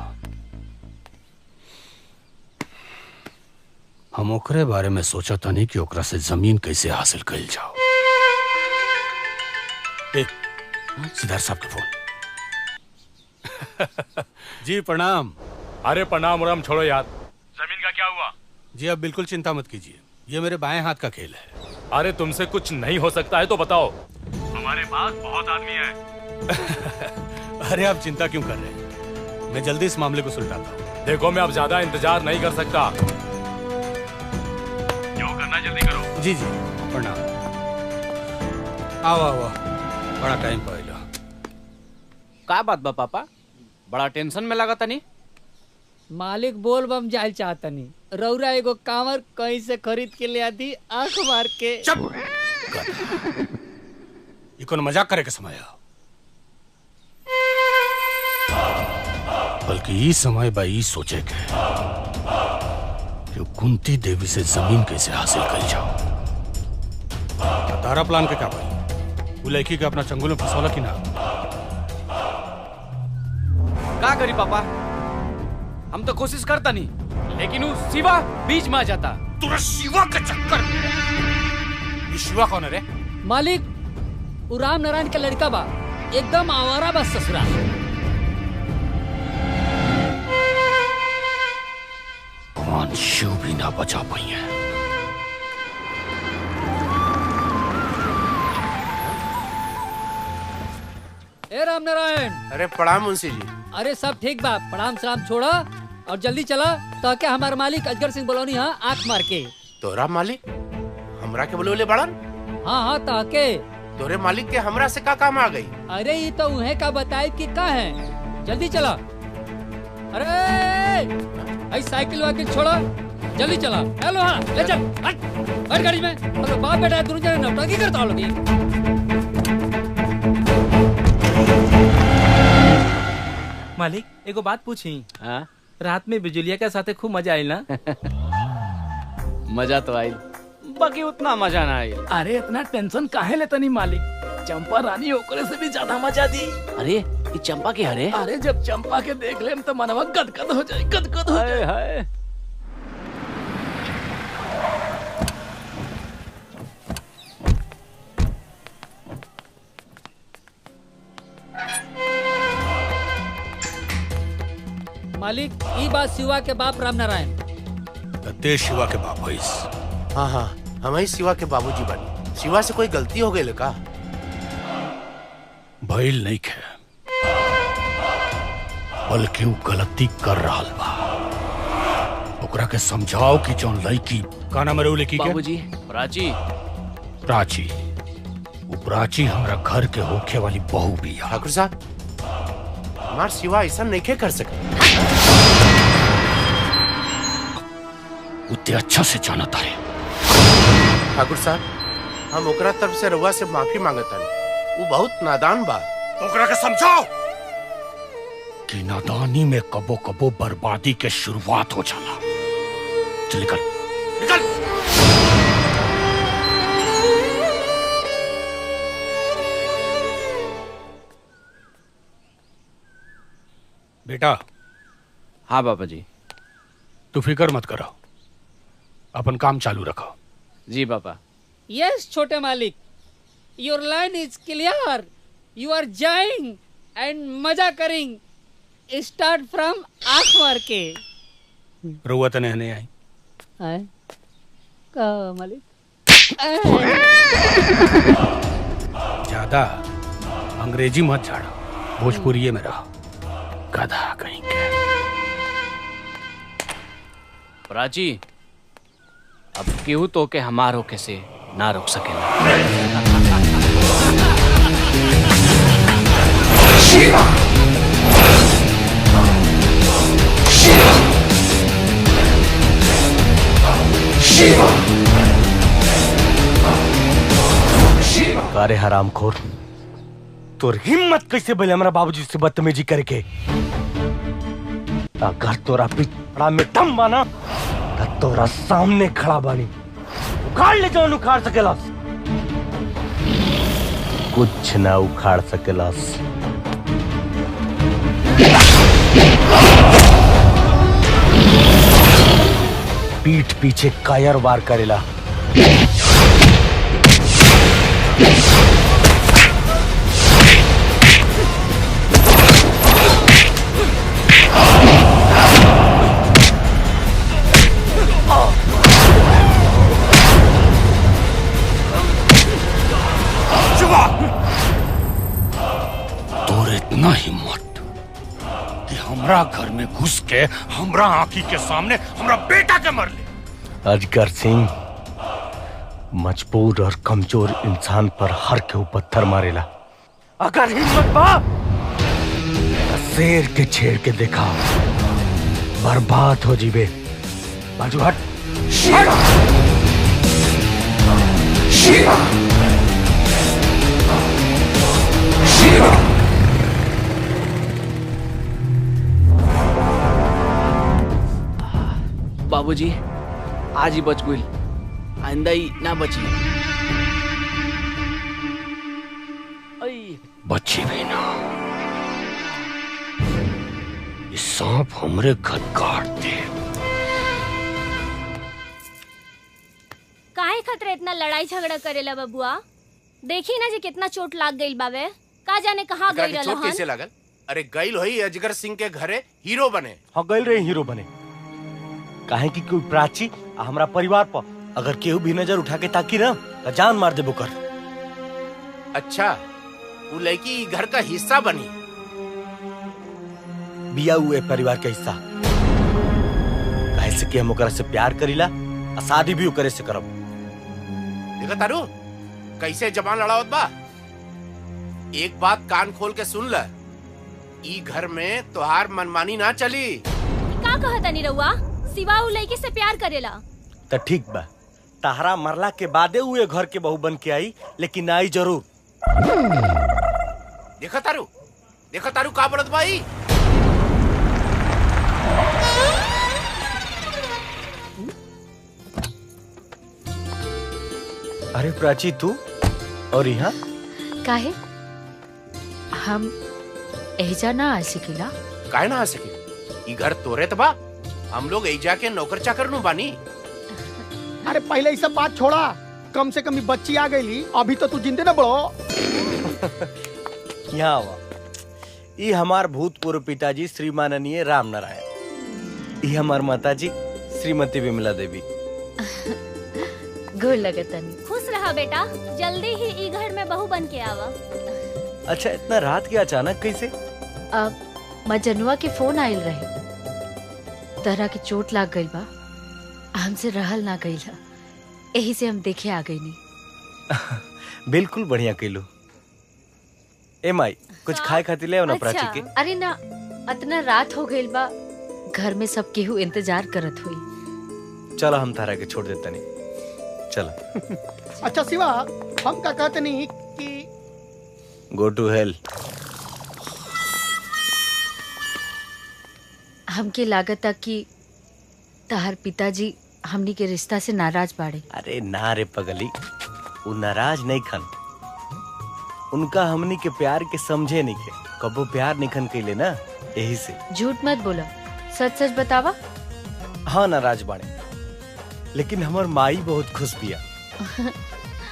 हम ओकरे बारे में सोचा था नहीं कि ओकरा से जमीन कैसे हासिल कइल जाओ। सिद्धार्थ साहब का फोन। जी प्रणाम। अरे प्रणाम उराम छोड़ो यार, जमीन का क्या हुआ? जी आप बिल्कुल चिंता मत कीजिए, ये मेरे बाएं हाथ का खेल है। अरे तुमसे कुछ नहीं हो सकता है तो बताओ। हमारे पास बहुत आदमी है। अरे आप चिंता क्यों कर रहे हैं, मैं जल्दी इस मामले को सुलझाता हूँ। देखो मैं अब ज्यादा इंतजार नहीं कर सकता, जो करना जल्दी करो। जी जी प्रणाम। आओ आओ, बड़ा टाइम पड़ेगा। का बात बा पापा, बड़ा टेंशन में लगा तनी? मालिक बोल बम जाल चाहतनी, रौरा एगो कांवर कहीं से खरीद के ले आती आंख मार के। ये कौन मजाक करे के समय है? बल्कि ये समय बा ई सोचे के कि कुंती देवी से जमीन कैसे हासिल कर जाओ। तारा प्लान के क्या भाई, वो लड़की के अपना चंगुल में फंसौला कि ना? का करी पापा, हम तो कोशिश करता नहीं, लेकिन वो शिवा बीच में आ जाता। तुरा शिवा का चक्कर में। ये शिवा कौन है रे? मालिक वो राम नारायण का लड़का बा, एकदम आवारा बस ससुरा। भगवान शिव भी ना बचा पाई है। ए राम नारायण। अरे प्रणाम मुंशी जी। अरे सब ठीक बा, प्रणाम सलाम छोड़ा और जल्दी चला तो क्या हमारे मालिक अजगर सिंह बलौनी हाँ आंख मार के। तोरा मालिक हमरा के बोले बड़न? हाँ हाँ ताके तोरे मालिक के हमरा से का काम आ गई? अरे ये तो उन्हें का बताए कि का है, जल्दी चला। अरे आई साइकिल वाइकिल छोड़ा, जल्दी चला। हेलो हाँ ले चल, हट गाड़ी में। अगर बाप बेटा दोनों जने नौटंकी करता हो लोगी। मालिक एगो बात पूछी? रात में बिजुलिया के साथे खूब मजा आई ना? मजा तो आई, बाकी उतना मजा ना आई। अरे इतना टेंशन काहे लेता नहीं मालिक, चंपा रानी ओकरे से भी ज्यादा मजा दी। अरे ये चंपा के हरे? अरे जब चंपा के देख लेम तो मनवा गदगद हो जाए, गदगद हो जाए। हाय मालिक ई बात शिवा के बाप राम नारायण। ते शिवा के बाप भइस। हाँ हाँ, हम ही शिवा के बाबूजी बनी। शिवा से कोई गलती हो गई का? भइल नहीं खे, बल्कि वो गलती कर रहा बा। ओकरा के समझाओ कि जौन लड़की का नाम रे लड़की के? बाबूजी प्राची। प्राची, वो प्राची हमरा घर के होखे वाली बहू भी है। ठाकुर साहब, हमार शिवा ऐसा नहीं कर सके। उतने अच्छा से जानता है। ठाकुर साहब, हम ओकरा तरफ से रउआ से माफी मांगता नहीं। वो बहुत नादान बा। ओकरा के समझाओ कि नादानी में कबो कबो बर्बादी के शुरुआत हो जाला। चल निकल निकल। बेटा। हाँ बाबा जी। तू फिक्र मत करो, अपन काम चालू रखो। जी बाबा। यस छोटे मालिक, your line is clear. You are जाइंग एंड मजा करिंग। स्टार्ट फ्रॉम आंख मार के। रुआ तो नहीं आई आए का मालिक? ज्यादा अंग्रेजी मत झाड़ो, भोजपुरी में रहो। गधा कहीं के। प्राची, अब केहू तो के हमार होके से ना रोक सकेला। शिवा शिवा शिवा शिवा। अरे हरामखोर, तोर हिम्मत कैसे बोले हमारा बाबूजी से बदतमीजी करके? अगर तोरा पिछड़ा में दम बाना तो तोरा सामने खड़ा बानी। उखाड़ ले जाओ, उखाड़ सकेलास। कुछ ना उखाड़ सकेलास। पीठ पीछे कायर वार करेला। तोर इतना हिम्मत कि हमरा घर में घुस के हमरा आंखी के सामने हमरा बेटा के मर ले। अजगर सिंह मजबूर और कमजोर इंसान पर हर के पत्थर मारेला। अगर हिम्मत बा तो शेर के छेड़ के देखा, बर्बाद हो जीवे। बाजू हट। शिवा शिवा शिवा। बाबूजी आज ही बच गई, आइंदा ही ना बची। बची भी ना। ये सांप हमरे घर काट दे। काहे खतरे इतना लड़ाई झगड़ा करेला बबुआ? देखी ना जी कितना चोट लाग गई बावे। का जाने कहाँ गई रहल चोट कैसे लागल? अरे गईल होई अजगर सिंह के घरे हीरो बने। हाँ गईल रहे हीरो बने। काहे कि कोई प्राची हमरा परिवार पर अगर केहू भी नजर उठा के ताकी ना तो जान मार दे बुकर। अच्छा, वो लड़की घर का हिस्सा बनी। बिया हुए परिवार का हिस्सा। कैसे कि हम ओकरा से प्यार करीला और शादी भी ओकरे से करब। देखा तारू कैसे जबान लड़ावत बा। एक बात कान खोल के सुन ल, ई घर में तोहार मनमानी ना चली। का कहता नी रउआ? सिवा उ लड़की से प्यार करेला। तो ठीक बा, तहरा मरला के बादे हुए घर के बहू बन के आई, लेकिन आई जरूर। देखा तारू का बोलत भाई। अरे प्राची तू और यहाँ? काहे हम एजा ना आ सकिला? काहे ना आ सके? ई घर तोरे त बा, हम लोग एजा के नौकर चाकर नु बानी। अरे पहले ये सब बात छोड़ा, कम से कम ये बच्ची आ गई, अभी तो तू जिंदे न बड़ो। यहाँ आवा। ई हमार भूतपूर्व पिताजी श्री माननीय राम नारायण, ई हमार माताजी श्रीमती विमला देवी। गोर लगतनी। खुश रहा बेटा, जल्दी ही ई घर में बहू बन के आवा। अच्छा इतना रात के अचानक कैसे? अब मजनुआ के फोन आयल रहे, तरह के चोट लाग गई बा, हमसे रहल ना गई, यही से हम देखे आ गई नहीं। बिल्कुल बढ़िया कैलू। ए माई कुछ खाए खातिर ले आओ ना प्राची के। अरे ना, इतना रात हो गई बा, घर में सब केहू इंतजार करत हुई। चलो हम तारा के छोड़ देता नहीं, चलो। अच्छा शिवा, हम का कहते नहीं कि गो टू हेल। हमके लागत कि तहार पिताजी हमनी के रिश्ता से नाराज बाड़े। अरे ना रे पगली, वो नाराज नहीं खन, उनका हमनी के प्यार के समझे नहीं के, कबो प्यार नहीं खन कैले ना, यही से। झूठ मत बोला, सच सच बतावा। हाँ नाराज बाड़े, लेकिन हमार माई बहुत खुश बिया।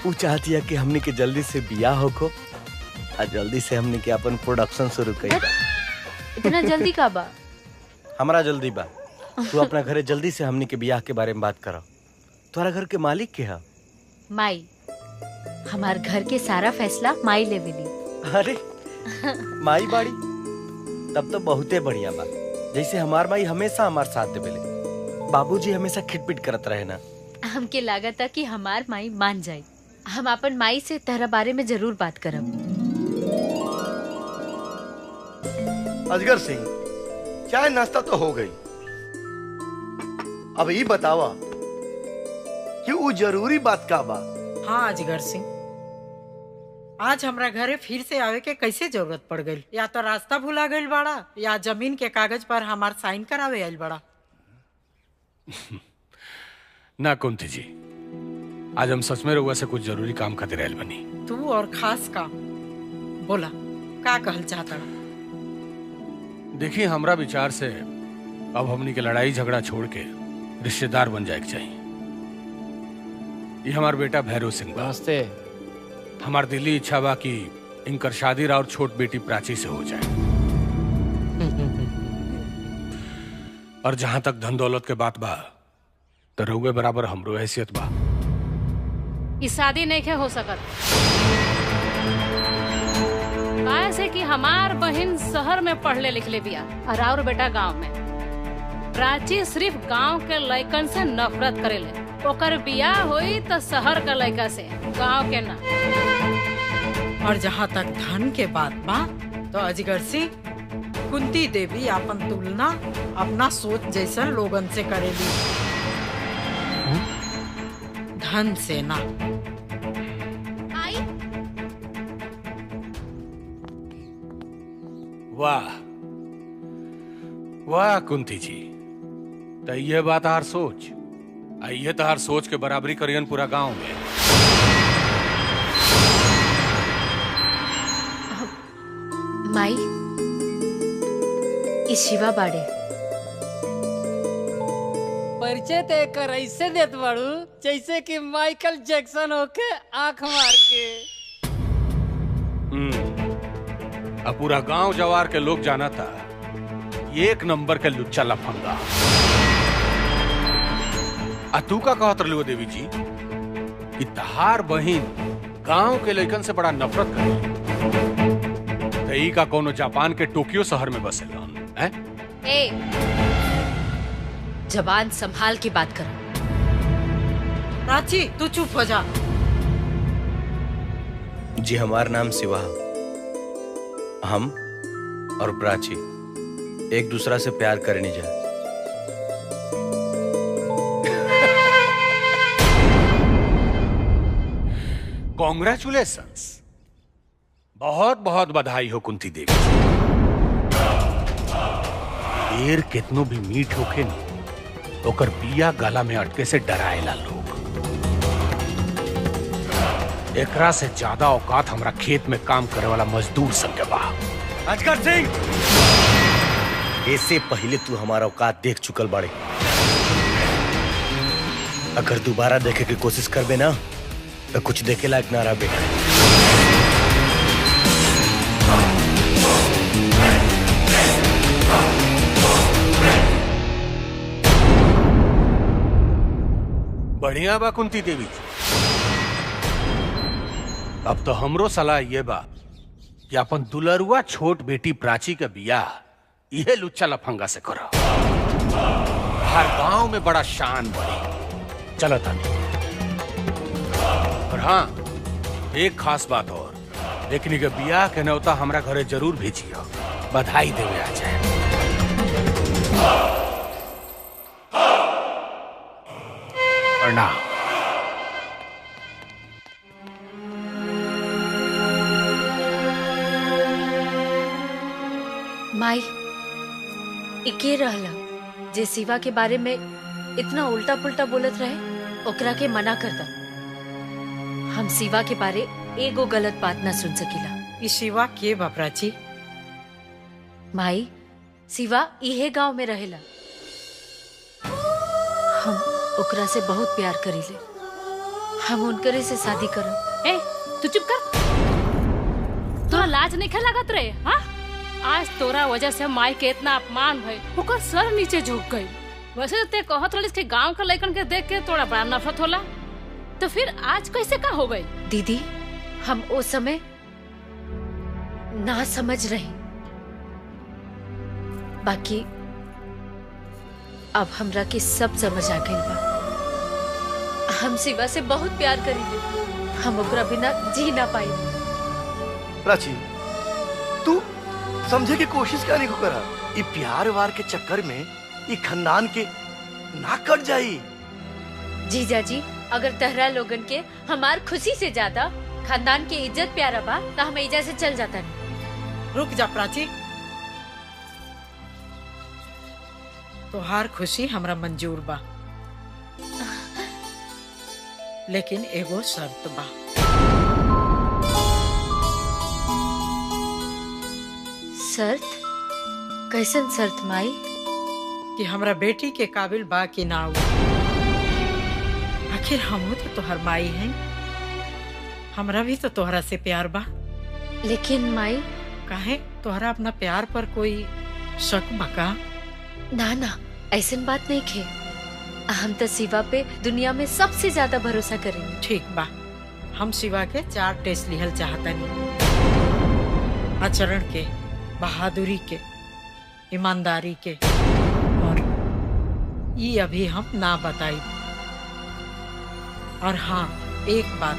वो चाहती है कि हमनी के जल्दी से बियाह होको और जल्दी से हमनी के अपन प्रोडक्शन शुरू करी। इतना जल्दी का बा? हमारा जल्दी बा, तू अपना घरे जल्दी से हमनी के बियाह के बारे में बात करो। तुम्हारा घर के मालिक के है? माई। हमार घर के सारा फैसला माई लेवेली। अरे माई बाड़ी, तब तो बहुते बढ़िया बा। जैसे हमार माई हमेशा हमार साथ देवेले, बाबूजी हमेशा खिटपिट करत रहे ना। हमके लागत है कि हमार माई मान जाए। हम अपन माई से तेरा बारे में जरूर बात करब। अजगर सिंह, चाय नाश्ता तो हो गई, अब ये बतावा कि वो जरूरी बात का बा? हाँ अजगर सिंह, आज हमरा घरे फिर से आवे के कैसे जरूरत पड़ गई? या तो रास्ता भुला गई बड़ा, या जमीन के कागज पर हमार साइन करावे आइल बड़ा। ना कुंती जी, आज हम सच में रउआ से कुछ जरूरी काम खातिर आइल बनी। तू और खास काम बोला, का कहल चाहता? देखिए, हमरा विचार से अब हमनी के लड़ाई झगड़ा छोड़ के रिश्तेदार बन जाए के चाहिए। ये हमार बेटा भैरव सिंह बा। नमस्ते। हमार दिली इच्छा बा कि इनकर शादी और छोट बेटी प्राची से हो जाए। और जहां तक धन दौलत के बात बा, तो रउए बराबर हमरो हैसियत बा। ई शादी नहीं के हो सकत, काहे कि हमार बहन शहर में पढ़ले लिखले बिया और बेटा गांव में। प्राची सिर्फ गांव के लड़कन से नफरत करेले, ओकर बियाह होई तो शहर के लड़का से, गांव के ना। और जहाँ तक धन के बात बा, तो अजगर सिंह, कुंती देवी अपन तुलना अपना सोच जैसा लोगन से करेली, धन से ना। वाह वाह कुंती जी, तो ये बात हार सोच, ये तो हार सोच के बराबरी करियन पूरा गांव में। माई, ई शिवा बाड़े। परिचय ते कर ऐसे देत बाड़ू जैसे कि माइकल जैक्सन होके आंख मार के। अब पूरा गांव जवार के लोग जाना था, एक नंबर के लुच्चा लफंगा। तू का कहत रही देवी जी कि तहार बहिन गांव के लड़कन से बड़ा नफरत करे, तो ई का कोनो जापान के टोक्यो शहर में बसेलन हैं? ए, जबान संभाल के बात कर। प्राची, तू चुप हो जा। जी हमार नाम शिवा, हम और प्राची एक दूसरा से प्यार करने जाए। कॉन्ग्रेचुलेशंस, बहुत बहुत बधाई हो कुंती देवी। देर कितनो भी मीठ होके न, ओकर बिया गला में अटके से डराएला लोग। एकरा से ज्यादा औकात हमरा खेत में काम करे वाला मजदूर सब के बा। अजगर सिंह, इससे पहले तू हमारा औकात देख चुकल बाड़े। अगर दोबारा देखे की कोशिश करबे ना तो कुछ देखे लायक ना रहबे। बढ़िया बा कुंती देवी। अब तो हमरो सलाह ये बा कि अपन दुलरुआ छोट बेटी प्राची के बियाह यह लुच्चा लफंगा से करो। हर गांव में बड़ा शान बढ़ी। चलो तानी। और हाँ, एक खास बात और, लेकिन के बियाह के न्योता हमरा घरे जरूर भेजियो। बधाई देवे आ जाए। प्रणाम। माई, इके रहला जे शिवा के बारे में इतना उल्टा पुल्टा बोलत रहे, ओकरा के मना कर दा। हम शिवा के बारे एगो गलत बात ना सुन सकीला। ई शिवा के बा प्राची? माई, शिवा इहे गांव में रहेला। हम ओकरा से बहुत प्यार करीले। हम उनकरे से शादी करब। ए, तू चुप कर। तोरा लाज नहीं लागत रहे? हाँ, आज तोरा वजह से माई के इतना अपमान भइल, ओकर सर नीचे झुक गई। वैसे तो ते कहत रहिस कि गांव के लड़कन के देख के तोरा बड़ा नफरत होला, तो फिर आज कैसे का हो गई? दीदी, हम ओ समय ना समझ रही, बाकी अब हमरा के सब समझ आ गई बा। हम शिवा से बहुत प्यार करीले। हम ओकरा बिना जी ना पाई। प्राची, तू समझे की कोशिश करने को करा। ये प्यार वार के चक्कर में ये खानदान के ना कट जाई। जीजा जी, अगर तहरा लोगन के हमार खुशी से ज्यादा खानदान के इज्जत प्यारा बा तो हम एजा से चल जाता नहीं। रुक जा प्राची, तोहार खुशी हमरा मंजूर बा, लेकिन एगो शर्त बा। शर्त? कैसन शर्त माई? कि हमरा बेटी के काबिल बा कि ना हो। आखिर हम तो तोहर माई हैं, हमरा भी तो तोहरा से प्यार बा। लेकिन माई, काहे तोहरा अपना प्यार पर कोई शक बा का? ना ना, ऐसन बात नहीं खे। हम तो शिवा पे दुनिया में सबसे ज्यादा भरोसा करेंगे। ठीक बा, हम शिवा के 4 टेस्ट लिहल चाहतनी। आचरण के, बहादुरी के, ईमानदारी के, और ये अभी हम ना बताई। और हाँ, एक बात,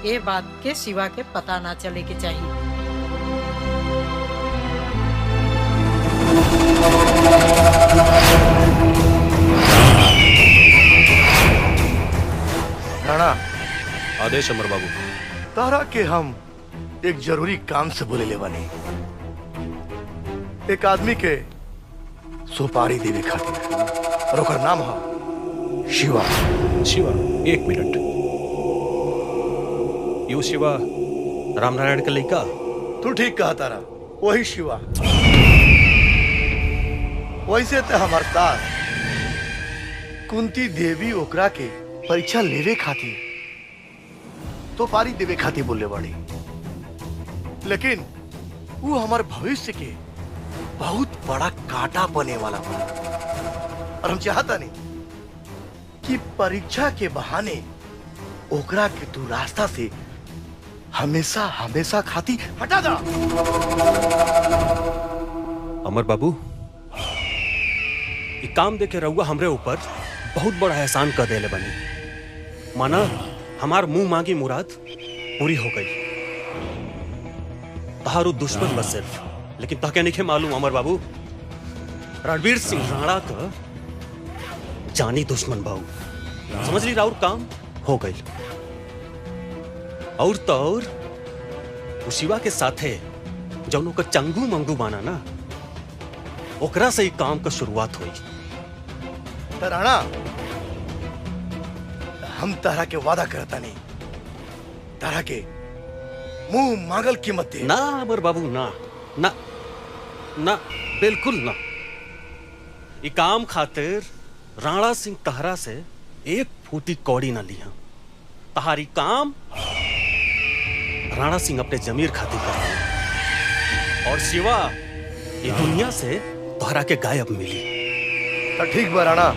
ये बात के शिवा के पता ना चले के चाहिए। राणा, आदेश अमर बाबू। तारा के हम एक जरूरी काम से बोले ले बानी। एक आदमी के सुपारी देवे खातिर, और ओकर नाम है शिवा। शिवा, एक मिनट। यू शिवा रामनारायण के लड़का? तू ठीक कहा तारा, वही शिवा। वैसे तो हमार साथ कुंती देवी ओकरा के परीक्षा लेवे खातिर तो पारी देवे खातिर बोले बाड़ी, लेकिन वो हमारे भविष्य के बहुत बड़ा कांटा बने वाला बा। और हम चाहता नहीं कि परीक्षा के बहाने ओकरा के तू रास्ता से हमेशा हमेशा खाती हटा दा। अमर बाबू, ये काम देखे रहुआ हमरे ऊपर बहुत बड़ा एहसान कर देले बनी। माना हमार मुंह मांगी मुराद पूरी हो गई। तहारू दुश्मन बस सिर्फ, लेकिन ताके नहीं मालूम अमर बाबू, रणवीर सिंह राणा का जानी दुश्मन भाऊ। समझ ली, राउर काम हो गई। और तो और शिवा के साथे जौनों का चंगू मंगू बाना ना, ओकरा से ही काम का शुरुआत हुई। राणा, हम तारा के वादा करता नहीं तारा के मुंह मांगल कीमत दे। ना अमर बाबू ना ना ना बिल्कुल ना। ई काम खातिर राणा सिंह तहरा से एक फूटी कौड़ी ना लिया। तहारी काम राणा सिंह अपने जमीर खातिर कर रहा है। और शिवा ये दुनिया से तोहरा के गायब मिली। तो ठीक बा राणा,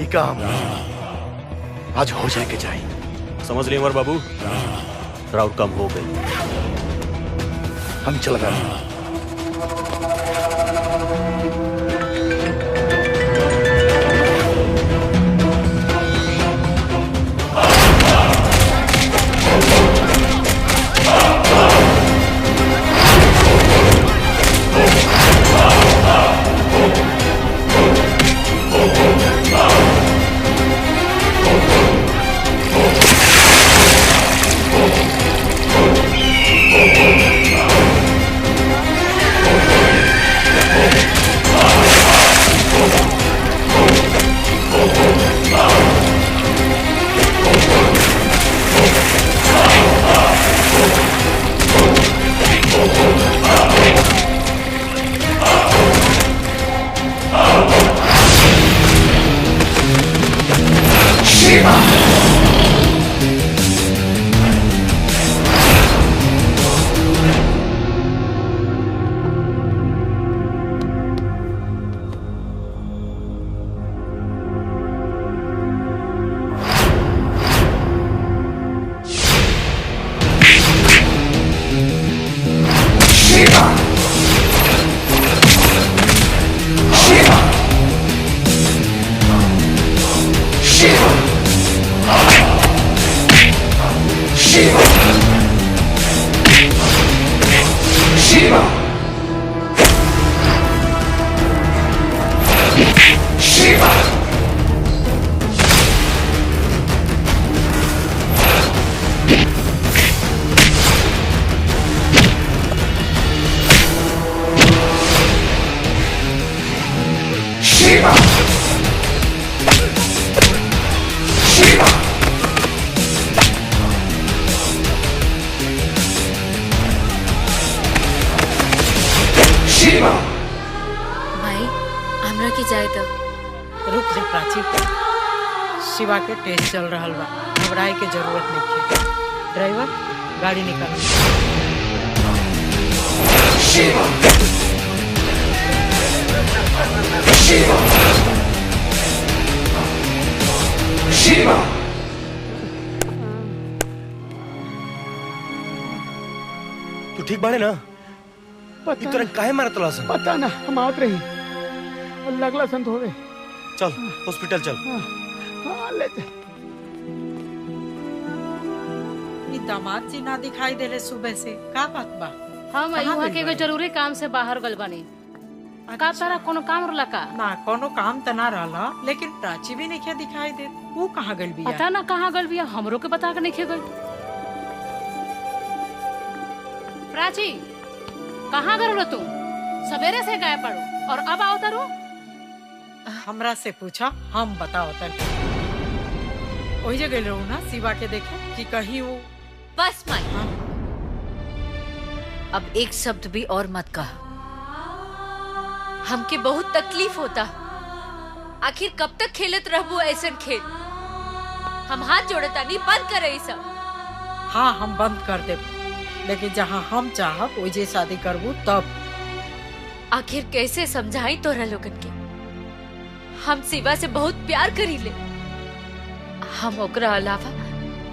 ये काम आज हो जाए के चाहिए। समझ लिए अमर बाबू, राउट कम हो गई। हम चल गए। भाई हमरा के जाए तो रुक जा प्राची, शिवा के टेस्ट चल रहा बा, घबराए के जरूरत नहीं है। ड्राइवर गाड़ी निकाल। शिवा शिवा शिवा तू ठीक बाड़े ना? पता तोरा काहे मारत तला सन? पता ना, हम आवत रही लगला संत हो गए। चल हॉस्पिटल चल। हाँ, ले जा। ये दामाद जी ना दिखाई दे रहे सुबह से, का बात बा? हम कहाँ यहाँ गइल के एगो बानी? जरूरी काम से बाहर गल बानी। का तारा कोनो काम रहला का? ना कोनो काम त ना रहला, लेकिन प्राची भी नहीं दिखाई दे। वो कहाँ गल बिया? पता ना कहाँ गल बिया, हमरो के बता के नहीं गई। प्राची कहाँ गल रहो तुम? सवेरे से गायब पड़ो और अब आओ तारो? हमरा से पूछा, हम बताओ तन। वही जगह गइल रहू ना शिवा के देखे कि कहीं वो। बस माई, अब एक शब्द भी और मत कहा। हमके बहुत तकलीफ होता। आखिर कब तक खेलत रहबो ऐसन खेल? हम हाथ जोड़ता नहीं, बंद करे सब। हाँ हम बंद कर दे, लेकिन जहाँ हम चाहब वही शादी करबू तब। आखिर कैसे समझाई तोरा लोगन के? हम शिवा से बहुत प्यार करी ले। हम ओकरा अलावा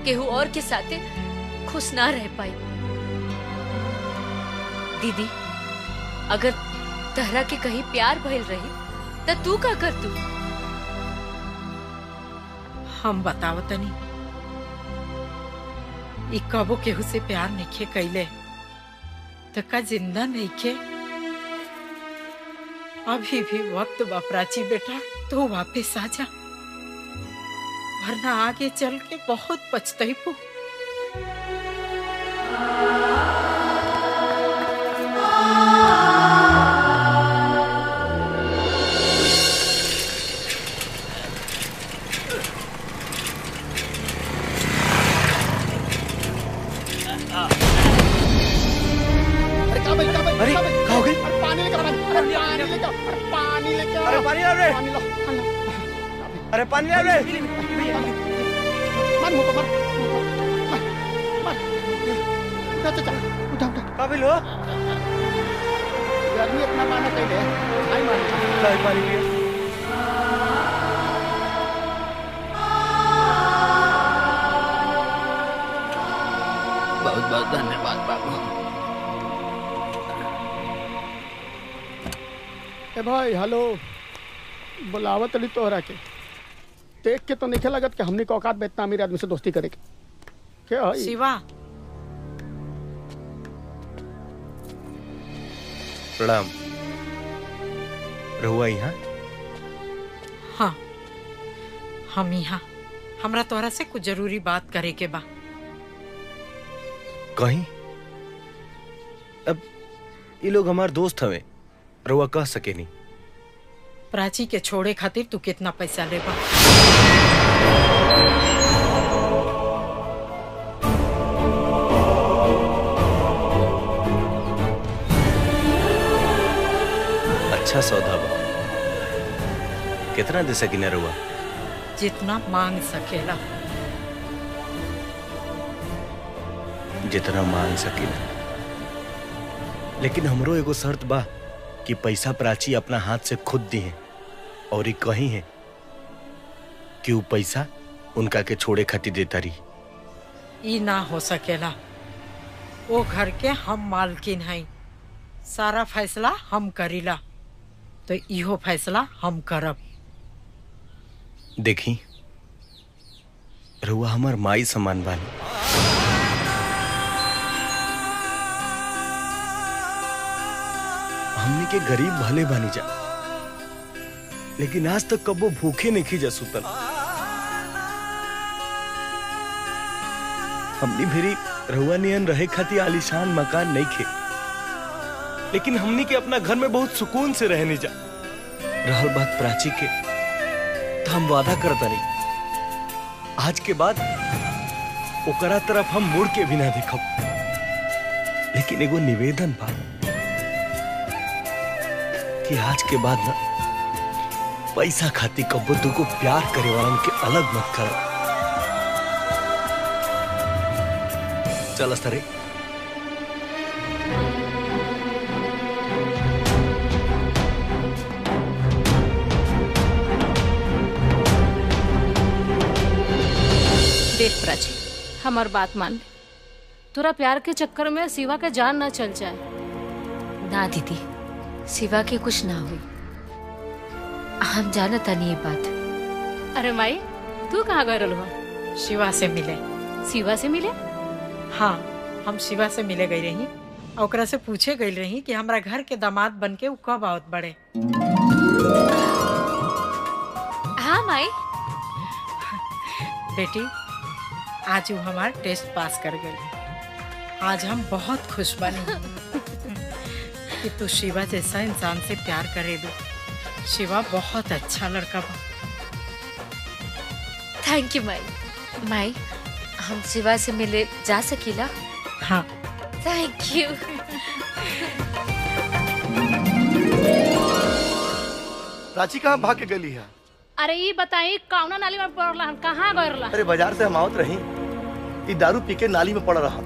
केहू और के साथे खुश ना रह पाई। दीदी, अगर तहरा के कहीं प्यार भइल रही तो तू का कर तू? हम बताओ तनी, ई कबो केहू से प्यार नहीं कैले तो का जिंदा नहीं खे? अभी भी वक्त बा प्राची बेटा, तो वापस आ जा, वरना आगे चल के बहुत पछताइबू। अरे का भाई अरे क्या हो गई? अरे पानी लेकर पानी लेकर अरे पानी ला रे। अरे पानी ला रे। मत मुंह पर मत उठा उठा उठा उठा का भी लो आदमी अपना माना कहीं आई मार लाई पानी लिया। बहुत बहुत धन्यवाद बाबू। ए भाई हेलो बुलावत अली तोहरा के देख के तो नहीं लगत कि हमने को औकात में इतना अमीर आदमी से दोस्ती करे के क्या है शिवा प्रणाम। रहुआ यहाँ? हाँ हम यहाँ हमरा तोहरा से कुछ जरूरी बात करे के बा। कहीं अब ये लोग हमार दोस्त हवे, रहुआ कह सके नहीं। प्राची के छोड़े खातिर तू कितना पैसा लेबा? अच्छा सौदा बा। कितना दे सकी ना रहुआ? जितना मांग सकेला। जितना मांग सके ना, लेकिन हमरो एगो शर्त बा कि पैसा प्राची अपना हाथ से खुद दी है और ये कही है कि वो पैसा उनका के छोड़े खातिर देता रही। ई ना हो सकेला। वो घर के हम मालकिन हैं, सारा फैसला हम करीला, तो इहो फैसला हम करब। देखी रहुआ हमार माई समान बानी। हमने के गरीब भले बानी जा, लेकिन आज तक कबो भूखे नहीं खी जा सुतल। हमनी भेरी रहुआ नियन रहे खातिर आलीशान मकान नहीं खे, लेकिन हमनी के अपना घर में बहुत सुकून से रहने जा। रहल बात प्राची के, तो हम वादा करता नहीं आज के बाद ओकरा तरफ हम मुड़ के भी ना देखब। लेकिन एगो निवेदन बा कि आज के बाद ना पैसा खाती कब्बो दुगो प्यार करे वालन के अलग मत कर। चल सरे देख प्राची, हमार बात मान ले। तोरा प्यार के चक्कर में शिवा के जान ना चल जाए। ना दीदी, शिवा के कुछ ना हुई। हम जानता नहीं ये बात। अरे माई, तू कहाँ गए रहलू? शिवा से मिले। शिवा से मिले? हाँ, हम शिवा से मिले गई रही और ओकरा से पूछे गई रही कि हमरा घर के दामाद बन के उ कब आवत बड़े। हाँ माई। बेटी, आज वो हमार टेस्ट पास कर गई। आज हम बहुत खुश बनी कि तू शिवा जैसा इंसान से प्यार करे दो। शिवा बहुत अच्छा लड़का बा। थैंक यू माई। माई, हम शिवा से मिले जा सकीला? हाँ। Thank you. प्राची कहाँ भाग के गली है? अरे ये बताई कौना नाली में पड़ला? कहाँ गए रहला? अरे बाजार से हम आवत रही, ये दारू पी के नाली में पड़ रहा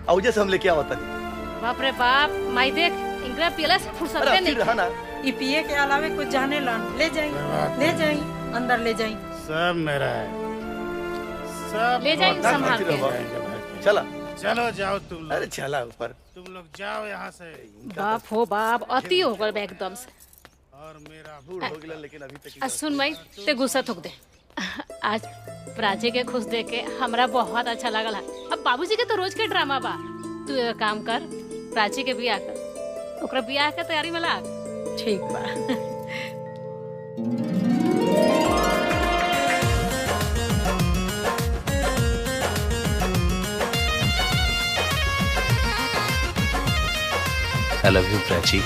और जैसे हम लेके आवत नहीं। बाप रे बाप, माई देख, इंगरा पियला से फुर्सत नहीं। रहा ना, ये पिए के अलावे कुछ जाने ला। ले जाई, ले जाई, अंदर ले जाई। सब मेरा है, सब ले जाई संभाल के। चला चलो जाओ तुम लोग। अरे चला ऊपर। तुम लोग जाओ यहाँ से। बाप हो बाप, अति हो गए एकदम से। और मेरा बूढ़ हो गया लेकिन अभी तक। सुन माई, ते गुस्सा थूक दे। आज प्राची के खुश देख के हमरा बहुत अच्छा लगल है। अब बाबूजी के तो रोज के ड्रामा बा। तू एक काम कर, प्राची के बियाह कर, ओकरा बियाह के तैयारी में लाग। ठीक बा। I love you, Prachi.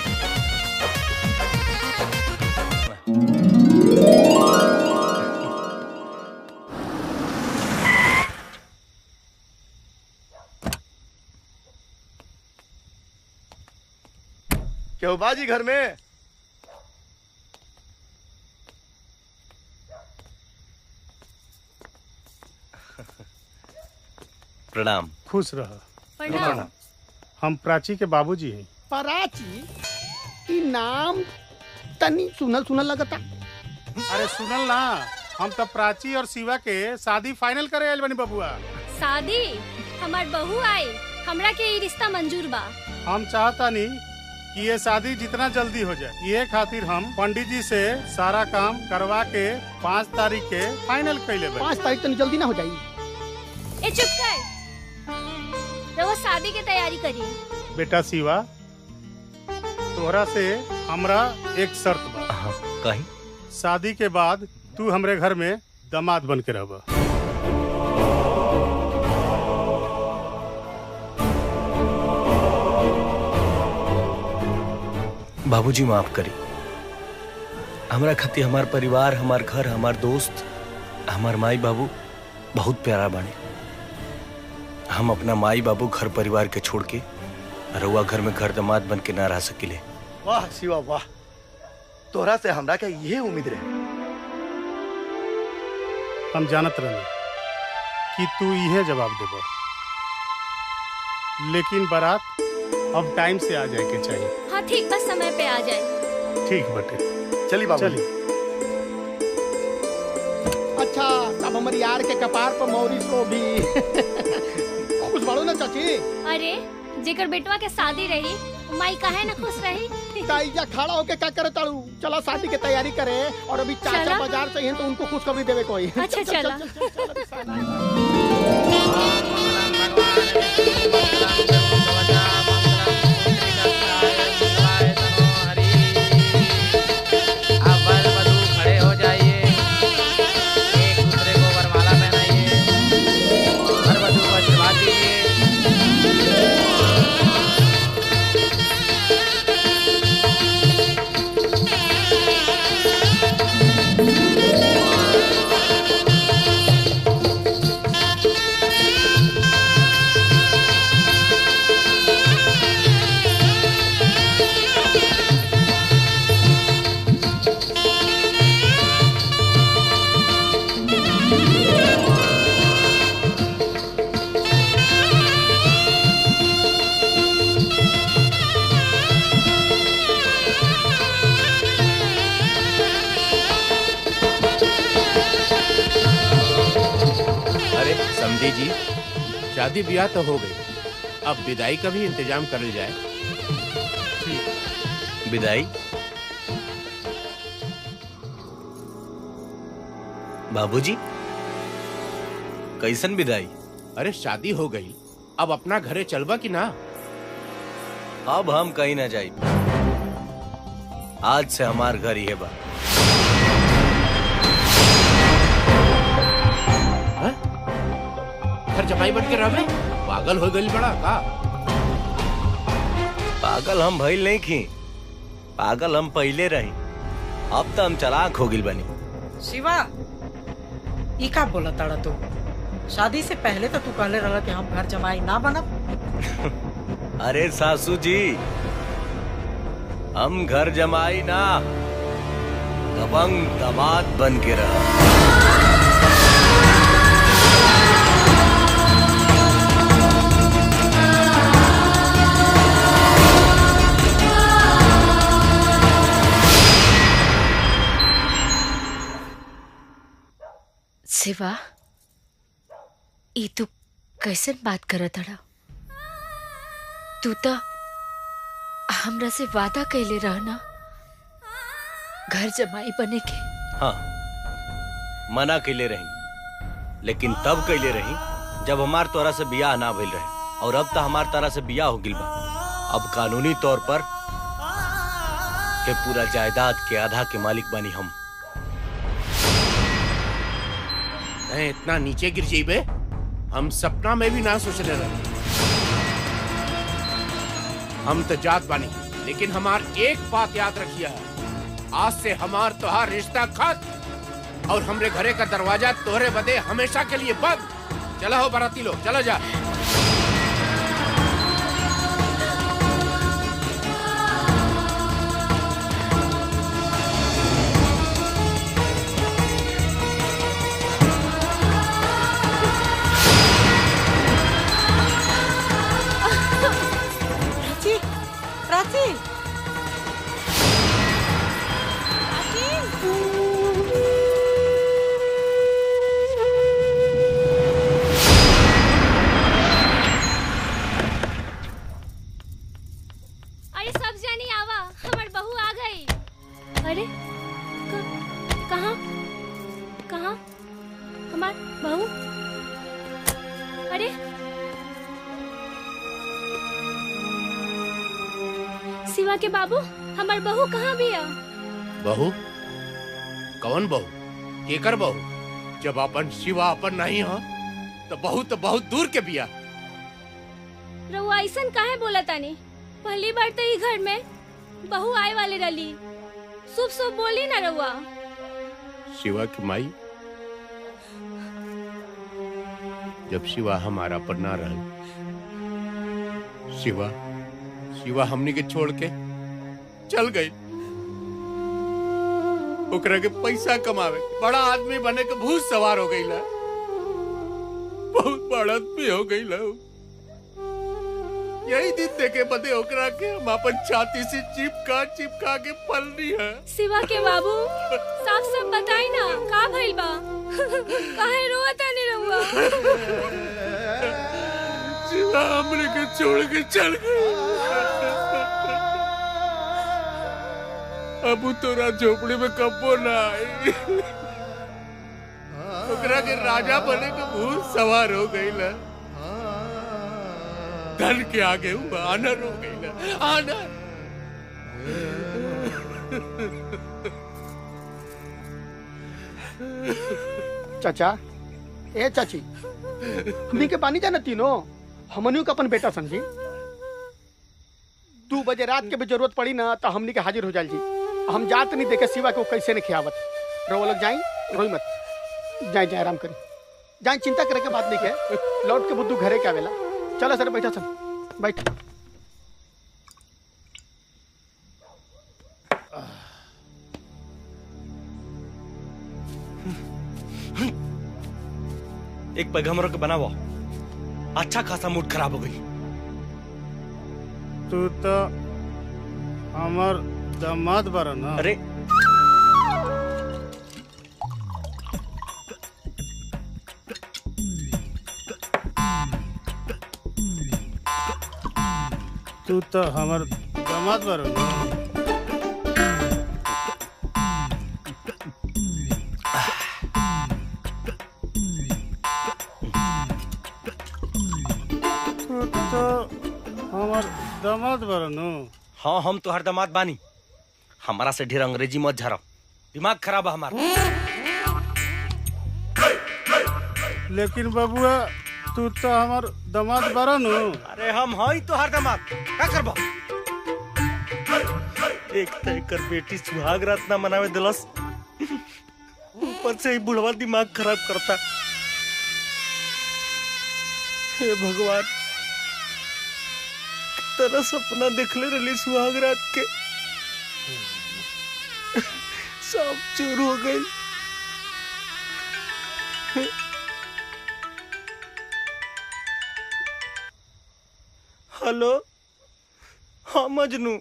क्यों बाजी घर में? प्रणाम। खुश रह। प्रणाम। हम प्राची के बाबूजी हैं। प्राची ई नाम तनी सुनल सुनल लगता। अरे सुनल ना, हम तो प्राची और शिवा के शादी फाइनल करे आइल बनी बबुआ। शादी हमार बहू आई, हमरा के ये रिश्ता मंजूर बा। हम चाहता नहीं कि ये शादी जितना जल्दी हो जाए, ये खातिर हम पंडित जी से सारा काम करवा के 5 तारीख के फाइनल कैले बा। 5 तारीख तो जल्दी ना हो जाई। ए चुप कर, रवा शादी की तैयारी करिए। बेटा शिवा, तोहरा से हमरा एक शर्त बा। कहीं? शादी के बाद तू हमरे घर में दामाद बन के रहबा। बाबूजी माफ करी। हमरा खातिर हमार परिवार, हमार घर, हमार दोस्त, हमार माई बाबू बहुत प्यारा बाने। हम अपना माई बाबू घर परिवार के छोड़ के रउआ घर में घर दामाद बन के ना रह सकिले। वाह शिवा वाह, तोहरा से हमरा के ये उम्मीद रहे। हम जानत रहनी कि तू इहे जवाब देबो, लेकिन बारात अब टाइम से आ जाए के चाहिए। हाँ ठीक, बस समय पे आ जाए। ठीक बटे, चली बाबू। चली। अच्छा, तब हमारे यार के कपार पर मौरी सो भी खुश बाड़ो ना चाची। अरे जेकर बेटवा के शादी रही, माई काहे ना खुश रही। काइया खड़ा होके क्या करे ताड़ू? चला शादी की तैयारी करे, और अभी चाचा चला। बाजार चाहिए तो उनको खुशखबरी देवे कोई। अच्छा चला। खड़े हो जाइए, एक दूसरे को वरमाला पहनाइए, हर वधू को आशीर्वाद दीजिए। समझी जी, शादी ब्याह तो हो गई, अब विदाई का भी इंतजाम कर जाए। विदाई? बाबूजी, कैसन विदाई? अरे शादी हो गई, अब अपना घरे चलबा कि ना? अब हम कहीं ना जाई। आज से हमार घर ही है बा। घर जमाई बन के रहे? पागल हो गई बड़ा का? पागल हम भइल नहीं की, पागल हम पहले रही। अब तो हम चालाक हो गिल बनी। शिवा, ई का बोला ताड़ा तू? शादी से पहले तो तू कहले रहा कि हम घर जमाई ना बनब। अरे सासू जी, हम घर जमाई ना, दबंग दामाद बन के रहा। शिवा, ई तू कैसन बात करत हड़ा? तू तो हमरा से वादा कैले रहना घर जमाई बने के। हाँ, मना कैले रही, लेकिन तब कैले रही जब हमार तोरा से बियाह ना भइल रहे, और अब तो हमार तोरा से बियाह हो गिल बा। अब कानूनी तौर पर के पूरा जायदाद के आधा के मालिक बनी हम। इतना नीचे गिर जाइबे, हम सपना में भी ना सोचने रहे। हम तो जात बानी, लेकिन हमार एक बात याद रखिया है, आज से हमार तोहार रिश्ता खत्म, और हमरे घरे का दरवाजा तोहरे बदे हमेशा के लिए बंद। चला हो बाराती लोग, चला जा। शिवा के बाबू हमार बहू कहाँ बिया? बहू? कौन बहू? केकर बहू? जब अपन शिवा अपन नहीं हो तो बहुत दूर के बिया। रउआ ऐसन काहे बोला तानी? पहली बार तो ई घर में बहू आए वाले रली। शुभ शुभ बोली ना रउआ। शिवा की माई जब शिवा हमारा पर ना रह, शिवा हमनी के छोड़ के चल गई। ओकरा के पैसा कमावे, बड़ा आदमी बने के भूत सवार हो गई ला। बहुत बड़ा आदमी हो गई ला। यही दिन देखे बदे ओकरा के हम अपन छाती से चिपका के पलनी है। शिवा के बाबू साफ साफ बताई ना का भइल बा? काहे रोता नहीं रहुआ? शिवा हमने के छोड़ के चल गई। अब तोरा झोपड़ी में कब्बो ना आई। ओकरा के राजा बने के भूत सवार हो गई ला। धन के आगे हुआ आनर हो गई ला। आनर। चाचा, ए चाची, हमनी के पानी जाना तीनों, हमनियों का अपन बेटा समझी। 2 बजे रात के भी जरूरत पड़ी ना तो हमनी के हाजिर हो जाल जी। हम जात नहीं देखे शिवा को कैसे नहीं खियावत। रहो लोग जाई, रोई मत, जाए आराम करी, जाए, चिंता करे के बात नहीं के। लौट के बुद्धू घरे के आवेला। चलो सर बैठा सब बैठ। एक पैगंबरों के बनावो। अच्छा खासा मूड खराब हो गई। तू तो हमार दामाद बारा ना। अरे तू तो हमार दामाद बारा ना। तू तो हमार दामाद बारा ना। हाँ, हम तो हर दामाद बानी। हमारा से ढेर अंग्रेजी मत झरो, दिमाग खराब है हमारा। लेकिन बबुआ तू तो हमार दामाद बारा नु। अरे हम हई तो हर दामाद, का करबो? एक तय कर बेटी सुहाग रात ना मनावे दिलस, ऊपर से ही बुढ़वा दिमाग खराब करता। हे भगवान, तेरा सपना देखले रही सुहाग रात के, सब चूर हो गई। हेलो, हाँ मजनू।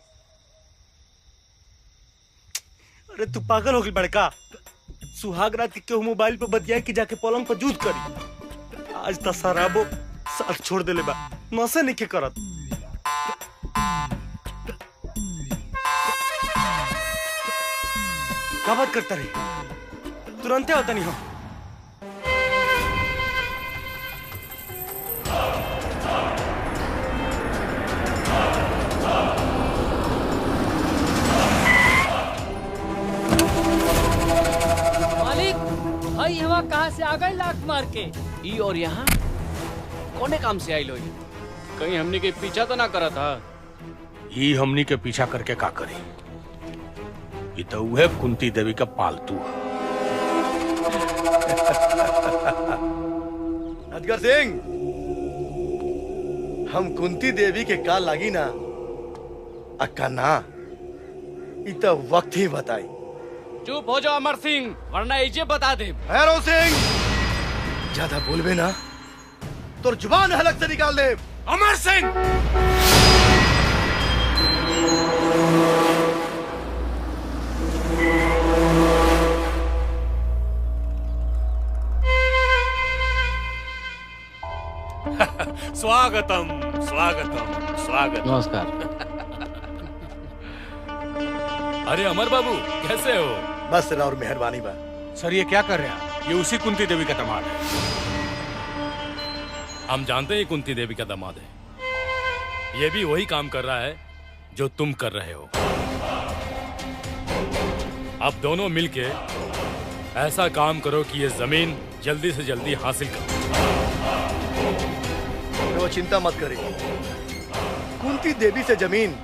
अरे तू पागल हो गई बड़का? सुहाग रात के केहू मोबाइल पे बतिया के जाके पलंग पर जूद करी। आज तो शराबो साथ छोड़ देले बा, नशे नहीं के करत। क्या बात करता रही? तुरंत होता नहीं हो। मालिक, भाई हवा कहाँ से आ गई लाख मार के? ई और यहाँ कोने काम से आई लो? कहीं हमनी के पीछा तो ना करा था? ये हमनी के पीछा करके का करी? ये तो वह कुंती देवी का पालतू है। अजगर सिंह, हम कुंती देवी के का लागी ना अक्का ना, ये तो वक्त ही बताई। चुप हो जाओ अमर सिंह, वरना इजे बता दे। भैरव सिंह, ज्यादा बोलबे ना तो जुबान हलक से निकाल दे। अमर सिंह, स्वागतम स्वागतम स्वागतम। नमस्कार। अरे अमर बाबू, कैसे हो? बस और मेहरबानी बा। सर ये क्या कर रहे हैं? ये उसी कुंती देवी का दामाद है। हम जानते हैं कुंती देवी का दामाद है। ये भी वही काम कर रहा है जो तुम कर रहे हो। अब दोनों मिलके ऐसा काम करो कि ये जमीन जल्दी से जल्दी हासिल करो। वो चिंता मत करें, कुंती देवी से जमीन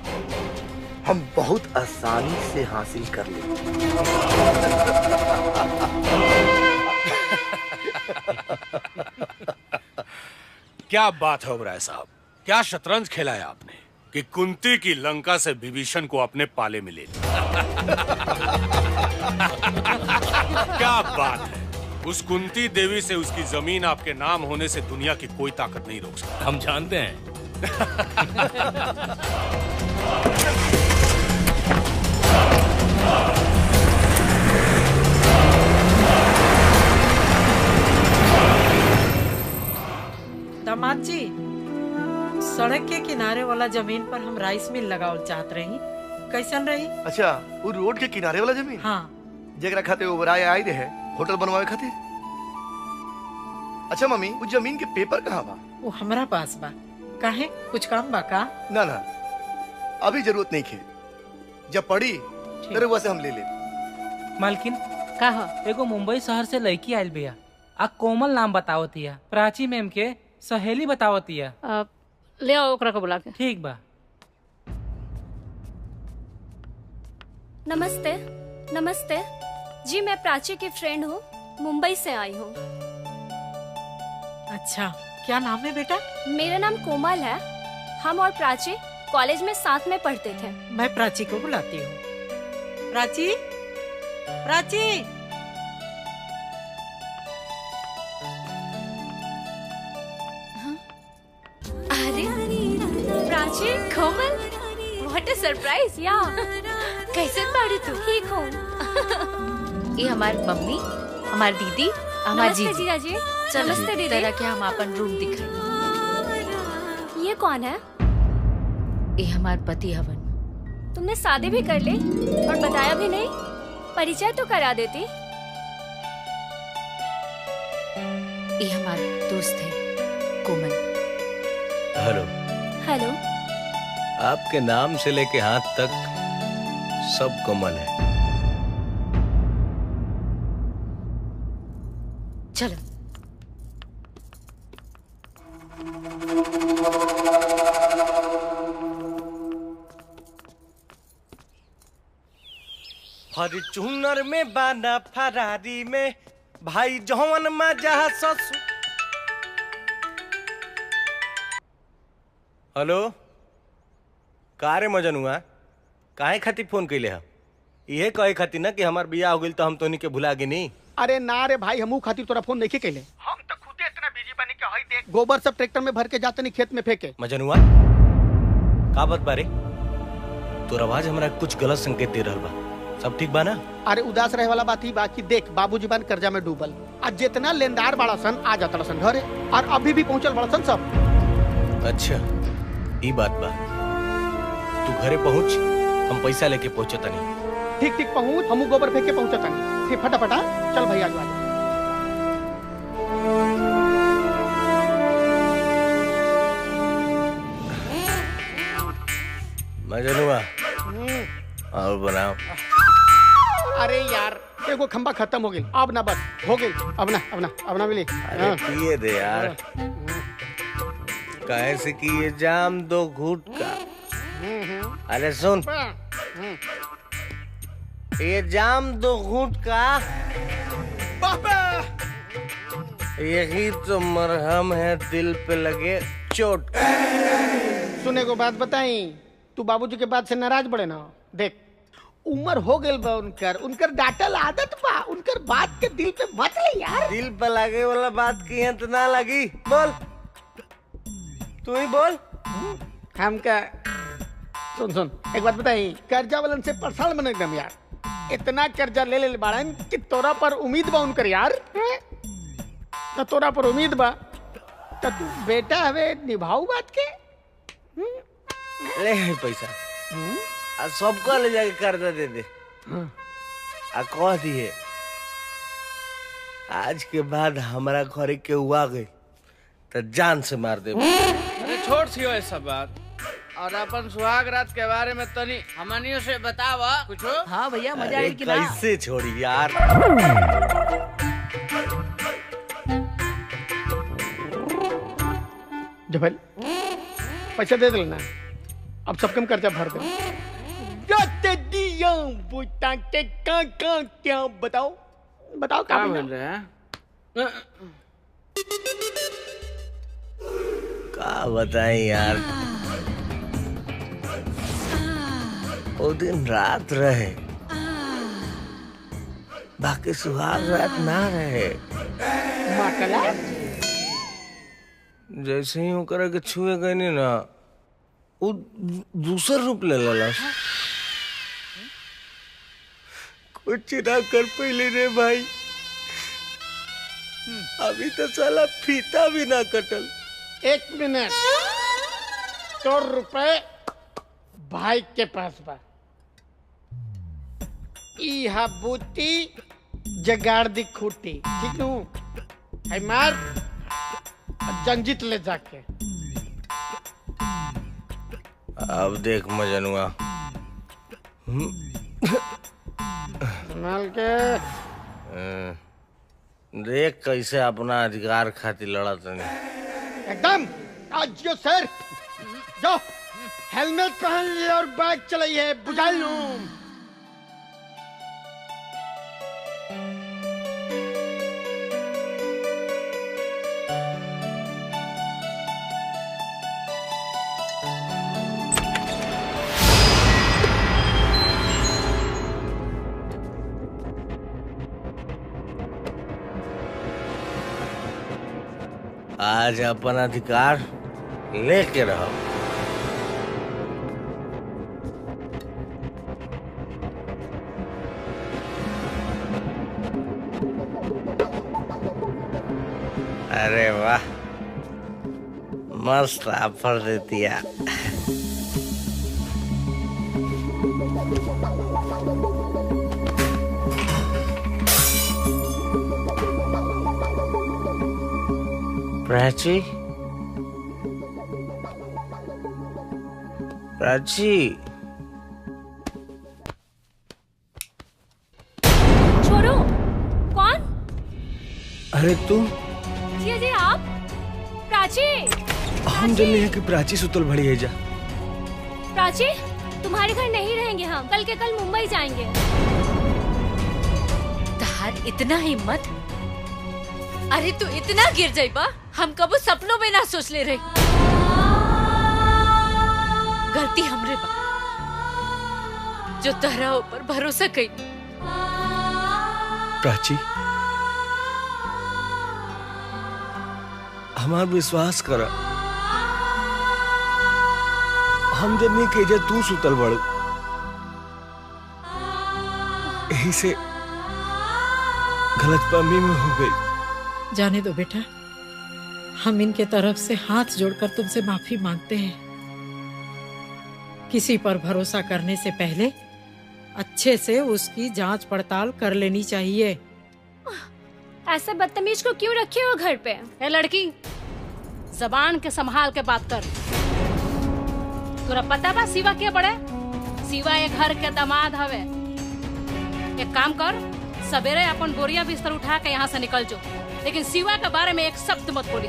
हम बहुत आसानी से हासिल कर लेंगे। क्या बात है ओबराय साहब, क्या शतरंज खेला है आपने कि कुंती की लंका से विभीषण को अपने पाले में ले लिया। क्या बात है, उस कुंती देवी से उसकी जमीन आपके नाम होने से दुनिया की कोई ताकत नहीं रोक सकती। हम जानते हैं। दामाद जी, सड़क के किनारे वाला जमीन पर हम राइस मिल लगावल चाहत रही, कैसन रही? अच्छा, वो रोड के किनारे वाला जमीन? हाँ। जेकरा खाते ओबराय आई रहे होटल बनवावे खातिर। अच्छा मम्मी, वो जमीन के पेपर कहाँ बा? वो हमरा पास बा। काहे, कुछ काम बा का? ना ना, अभी जरूरत नहीं खे, जब पड़ी तेरे वैसे हम ले ले। मालकिन का एगो मुंबई शहर से लड़की आयल बिया, आ कोमल नाम बतावतिया, प्राची मैम के सहेली बतावतिया। ले आओ ओकरा को बुला के। ठीक बा। नमस्ते। नमस्ते जी, मैं प्राची की फ्रेंड हूँ, मुंबई से आई हूँ। अच्छा, क्या नाम है बेटा? मेरा नाम कोमल है। हम और प्राची कॉलेज में साथ में पढ़ते थे। मैं प्राची को बुलाती हूँ। प्राची, प्राची। अरे प्राची, कोमल, व्हाट अ सरप्राइज। या कैसे बाड़ी तू? ठीक हूँ। ये हमारी मम्मी, हमारी दीदी, हमारी नमस्ते जीजा जी। नमस्ते दीदी। तरह के हम अपन रूम दिखाई। ये कौन है? ये हमारे पति हवन। तुमने शादी भी कर ली और बताया भी नहीं, परिचय तो करा देती। ये हमारे दोस्त है कोमल। हेलो। हेलो। आपके नाम से लेके हाथ तक सब कोमल है। चलो। फॉर्च्यूनर में बाना फरारी में भाई जौन मजा ससु। हेलो, कारे मजन हुआ? काहे खातिर फोन कैले हम? ये कहे खातिर ना कि हमार बियाह हो गइल तो हम तोनी के भुला गे नहीं। अरे ना रे भाई, हमू खातिर तोरा फोन नहीं कैले। हम तो खुदे इतना बिजी बनी के हई देख गोबर सब ट्रैक्टर में भर के जाते नहीं खेत में फेंके। मजन हुआ का बात बारे? तोर आवाज हमरा कुछ गलत संकेत दे रहल बा। सब ठीक बा ना? अरे उदास रहे वाला बात ही बाकी देख, बाबूजी बन कर्जा में डूबल। आज जितना लेनदार बड़ा सन आ जाता सन घरे, और अभी भी पहुंचल बड़ा सन सब। अच्छा, ई बात बा। तू घरे पहुंच, हम पैसा लेके पहुंचता नहीं। ठीक ठीक पहुंच, हमू गोबर फेंक के पहुंचता नहीं। ठीक, फटाफटा चल भैया आजू आजू। मजन हुआ और बनाओ। अरे यार, एगो खंबा खत्म हो गई, अब ना बस हो गई। अब ना मिली। अरे पिए दे यार, काहे से कि ये जाम दो घूट का। अरे सुन, ये जाम दो घूट का, यही तो मरहम है दिल पे लगे चोट का। सुने को बात बताई, तू बाबूजी के बात से नाराज बड़े ना। देख, उम्र हो गई बा उनकर डांटल आदत बा, उनकर बात के दिल पे मत ले यार। दिल पे लगे वाला बात की है तो ना लगी। बोल, तू ही बोल। हम का सुन एक बात बताई, कर्जा वालन से परेशान बने एकदम यार। इतना कर्जा ले बाड़न कि तोरा पर उम्मीद बा उनकर यार। तो तोरा पर उम्मीद बा तो तू बेटा हवे निभाऊ बात के। ले पैसा आ सबको ले जाके कर्जा दे दे। आ कह दिए आज के बाद हमारा घरे के हुआ गई तो जान से मार दे। अरे छोड़ छियो ऐसा बात। और अपन सुहाग रात के बारे में तनी हमनियों से बतावा कुछ। हाँ भैया मजा अरे आई कि ना? कैसे छोड़ी यार। जबल पैसा दे देना, अब सब कम कर्जा भर दे। क्या बताओ बताओ क्या बोल रहे हैं? का बताएं यार, वो दिन रात रहे, बाकी सुहाग रात ना रहे। जैसे ही ओकरा के छुए गए नी ना, वो दूसर रूप ले लेला। कुछ ना कर पहले रे भाई, अभी तो साला फीता भी ना कटल। 1 मिनट, 100 रुपए भाई के पास बा। इहा बूटी जगाड़ दी खूटी, ठीक नू? है मार जंजीत ले जाके। अब देख मजनुआ, संभाल के देख कैसे अपना अधिकार खातिर लड़ा तनी। एकदम आज जो सर जो हेलमेट पहन लिए और बाइक चलाइए, बुझाई लूं। आज अपन अधिकार लेके रहो। अरे वाह, मस्त ऑफर दे दिया। प्राची, प्राची, छोड़ो। कौन? अरे तू? जी जी आप? प्राची? हम जल्दी है कि प्राची सुतल भड़ी है जा। प्राची, तुम्हारे घर नहीं रहेंगे हम, कल के कल मुंबई जाएंगे। तहार इतना हिम्मत? अरे तू इतना गिर जाइबा, हम कबो सपनों में ना सोच ले रही। गलती हमरे बा, जो तहरा ऊपर भरोसा कई। प्राची, हमार विश्वास करा, हम जब नहीं कहे तू सुतल बड़, यही से गलतफहमी में हो गई। जाने दो बेटा, हम इनके तरफ से हाथ जोड़कर तुमसे माफी मांगते हैं। किसी पर भरोसा करने से पहले अच्छे से उसकी जांच पड़ताल कर लेनी चाहिए। ऐसे बदतमीज को क्यों रखे हो घर पे? ए लड़की, जबान के संभाल के बात कर। तोरा पता बा शिवा के बड़े? शिवा एक घर के दामाद हवे। एक काम कर, सवेरे अपन बोरिया बिस्तर उठा के यहाँ से निकल जो, लेकिन शिवा के बारे में एक शब्द मत बोली।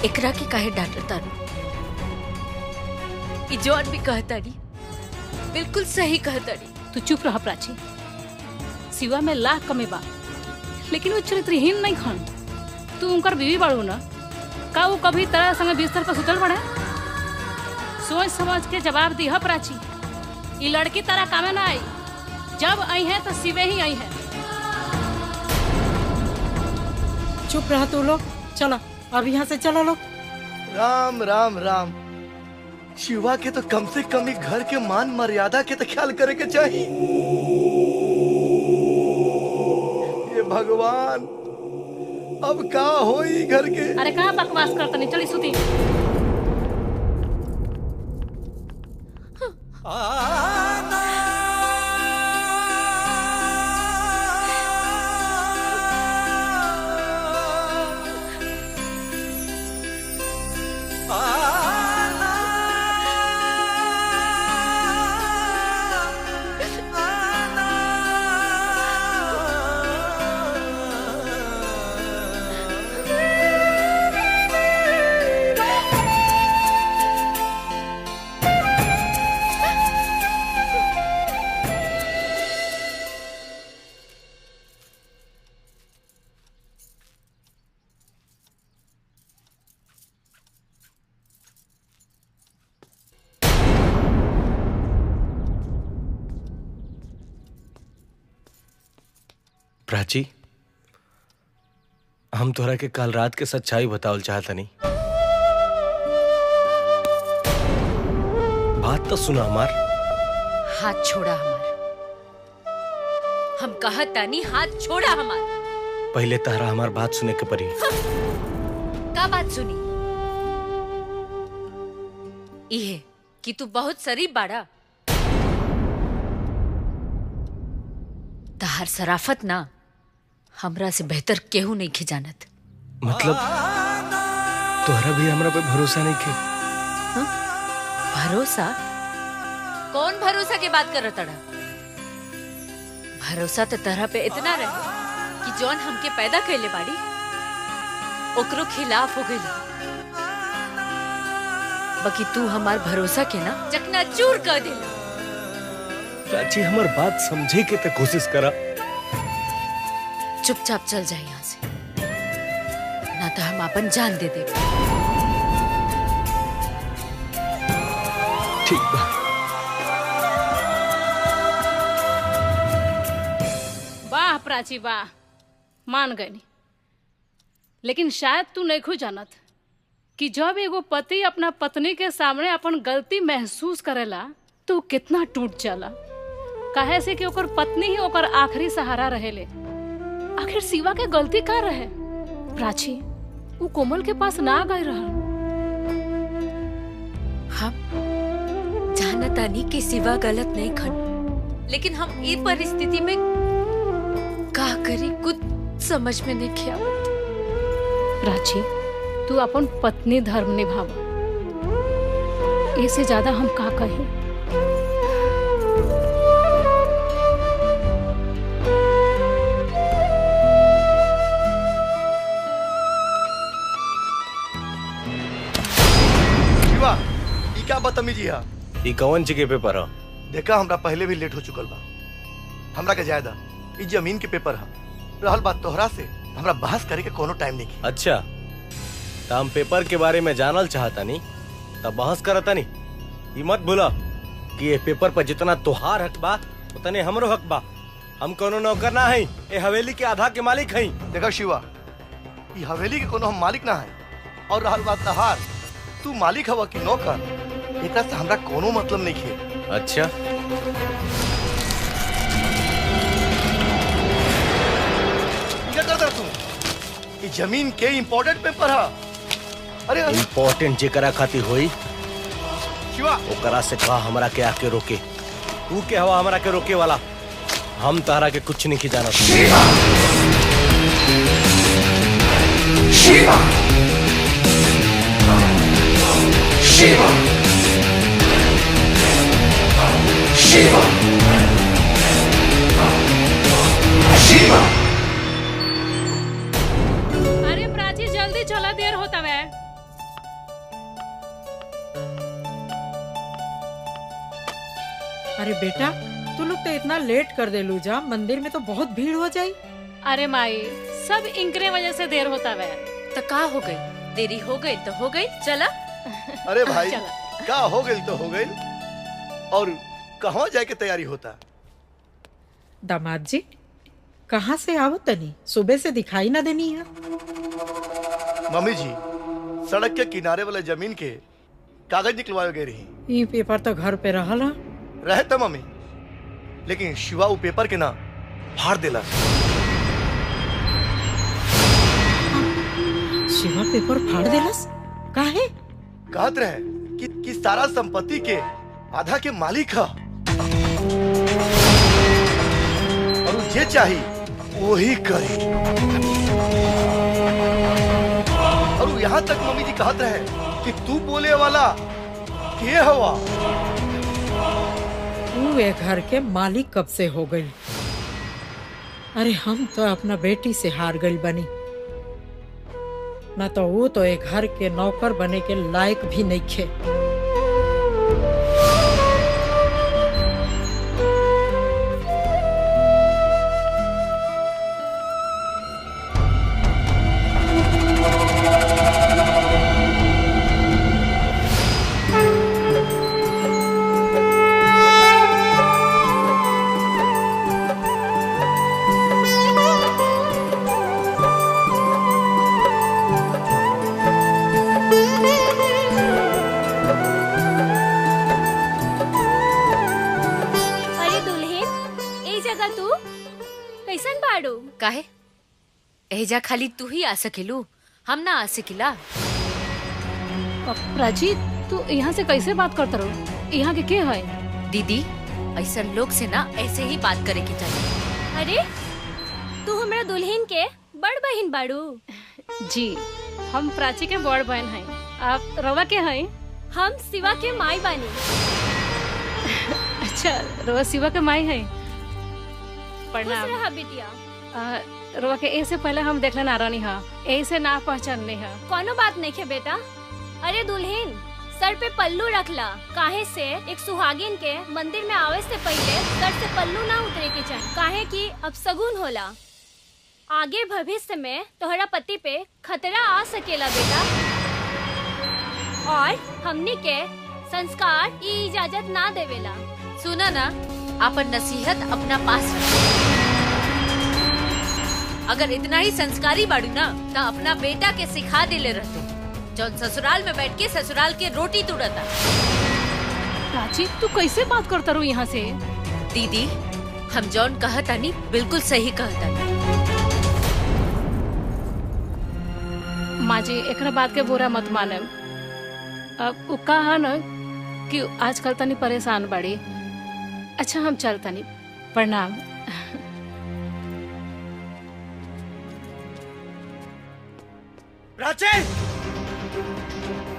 एकरा के काहे डांटता रू? ई जौन भी कहता री बिल्कुल सही कहता री। तू चुप रह प्राची। शिवा में लाख कमी बा, लेकिन वो चरित्रहीन नहीं खन। तू उनकर बीवी बाड़ू ना, का वो कभी तरह संग बिस्तर पर सुतल पड़े? सोच समझ के जवाब दी है प्राची। ये लड़की तरह कामे ना आई, जब आई है तो शिवे ही आई है। चुप रहा तू लोग, चलो अब यहाँ से चलो लोग। राम राम राम। शिवा के तो कम से कम ही घर के मान मर्यादा के तो ख्याल करे के चाहिए। ये भगवान, अब का होई घर के। अरे कहाँ बकवास करता नहीं, चली सुती। प्राची, हम तोहरा के कल रात के सच्चाई बतावल चाहतनी। बात तो सुना हमार। हाथ छोड़ा हमार। हम कहा तानी हाथ छोड़ा हमार। पहले तहरा हमार बात सुने के पड़ी। का बात सुनी? इहे कि तू बहुत शरीफ बाड़ा। तहार सराफत ना हमरा से बेहतर केहू नहीं खिजानत। मतलब तोहरा भी हमरा पे भरोसा नहीं के? भरोसा? कौन भरोसा के बात कर रहा? भरोसा तो तरह पे इतना रहे कि जौन हमके पैदा कैले बाड़ी ओकरो खिलाफ हो गई। बाकी तू हमार भरोसा के ना चकनाचूर कर देला। प्राची, हमार बात समझे के ते कोशिश करा। चुपचाप चल जाए यहाँ से, ना तो हम अपन जान दे दे। ठीक बा। वाह प्राची वाह, मान गई। लेकिन शायद तू नहीं खो जानत कि जब एगो पति अपना पत्नी के सामने अपन गलती महसूस करेला तो कितना टूट जाला। काहे से कि ओकर पत्नी ही ओकर आखिरी सहारा रहेले। आखिर शिवा के गलती का रहे? प्राची, वो कोमल के पास ना गए रहा। हम जानतानी कि शिवा गलत नहीं खन, लेकिन हम इस परिस्थिति में का करी कुछ समझ में नहीं आवत। प्राची, तू अपन पत्नी धर्म निभावा। इससे ज्यादा हम का कहें? शिवा, ई क्या बदतमीजी है? ई कौन जगह पेपर है? देखा, हमरा पहले भी लेट हो चुकल बा। हमरा के जायदा ई जमीन के पेपर है। रहल बात तोहरा से, हमरा बहस करे के कोनो टाइम नहीं। अच्छा, तो हम पेपर के बारे में जानल चाहता नहीं तब बहस करता नहीं। ये मत भूला कि ये पेपर पर जितना तोहार हक बा उतने हमरो हक बा। हम कोनो नौकर ना है, ये हवेली के आधा के मालिक हैं। देखा शिवा, ये हवेली के कोनो हम मालिक ना है। और रहल बात तहार, तू मालिक हवा कि नौकर, एकरा से हमरा कोनो मतलब नहीं है। अच्छा, क्या करता तू? ये जमीन के इम्पोर्टेंट पेपर है। अरे इम्पोर्टेंट जेकरा खातिर होई शिवा, ओकरा से कहा हमरा के आके रोके। तू के हवा हमरा के रोके वाला? हम तारा के कुछ नहीं जाना। शिवा, शिवा, शिवा, शिवा, शिवा। अरे प्राची, जल्दी चला, देर होता है। अरे बेटा, तू लोग तो इतना लेट कर दे लूजा, मंदिर में तो बहुत भीड़ हो जाई। अरे माई, सब इनकरे वजह से देर होता है। तो का हो गई? देरी हो गई तो हो गई, चला। अरे भाई, चला। का हो गई तो हो गई। और कहाँ जाए के तैयारी होता? दामाद जी, कहाँ से आओ तनी? सुबह से दिखाई ना देनी है। मम्मी जी, सड़क के किनारे वाले जमीन के कागज निकलवाए गए रही। ये पेपर तो घर पे रहला। रहे तो मम्मी, लेकिन शिवा वो पेपर के ना फाड़ देला। शिवा पेपर फाड़ देलस? काहे? कहत रहे कि सारा संपत्ति के आधा के मालिक है और वो जे चाही वही करे। और वो यहाँ तक मम्मी जी कहत रहे कि तू बोले वाला के हवा? तू ये घर के मालिक कब से हो गई? अरे हम तो अपना बेटी से हार गई बनी, ना तो वो तो एक घर के नौकर बने के लायक भी नहीं थे। काहे एजा खाली तू ही आ सकेलू, हम ना आ सकिला। प्राची तू यहाँ से कैसे बात करता रहो? यहाँ के है? दीदी ऐसा लोग से ना ऐसे ही बात करे के चाहिए। अरे तू हमरा दुल्हन के बड़ बहन बाड़ू? जी हम प्राची के बड़ बहन हैं। आप रवा के हैं? हम शिवा के माई बानी। अच्छा रवा शिवा के माई है। खुश रहा बिटिया। रवा के ऐसे पहले हम देखले ना रहनी हा, ऐसे ना पहचानने हा। कोनो बात नहीं है बेटा। अरे दुल्हन सर पे पल्लू रखला, काहे से एक सुहागिन के मंदिर में आवे से पहले सर से पल्लू ना उतरे के चाहिए, काहे कि अब सगुन होला। आगे भविष्य में तोहरा पति पे खतरा आ सकेला बेटा, और हमनी के संस्कार ई इजाजत ना देवेला। सुना ना, अपन नसीहत अपना पास रख। अगर इतना ही संस्कारी बाड़ू ना तो अपना बेटा के सिखा देले रहते, जौन ससुराल में बैठ के ससुराल के रोटी तुड़ता। प्राची तू कैसे बात करता रू यहाँ से? दीदी हम जौन कहता नहीं बिल्कुल सही कहता नहीं। माँ जी एक बात के बुरा मत माने। अब वो कहा न कि आजकल तनी परेशान बाड़ी। अच्छा हम चलता नहीं, प्रणाम। प्राची!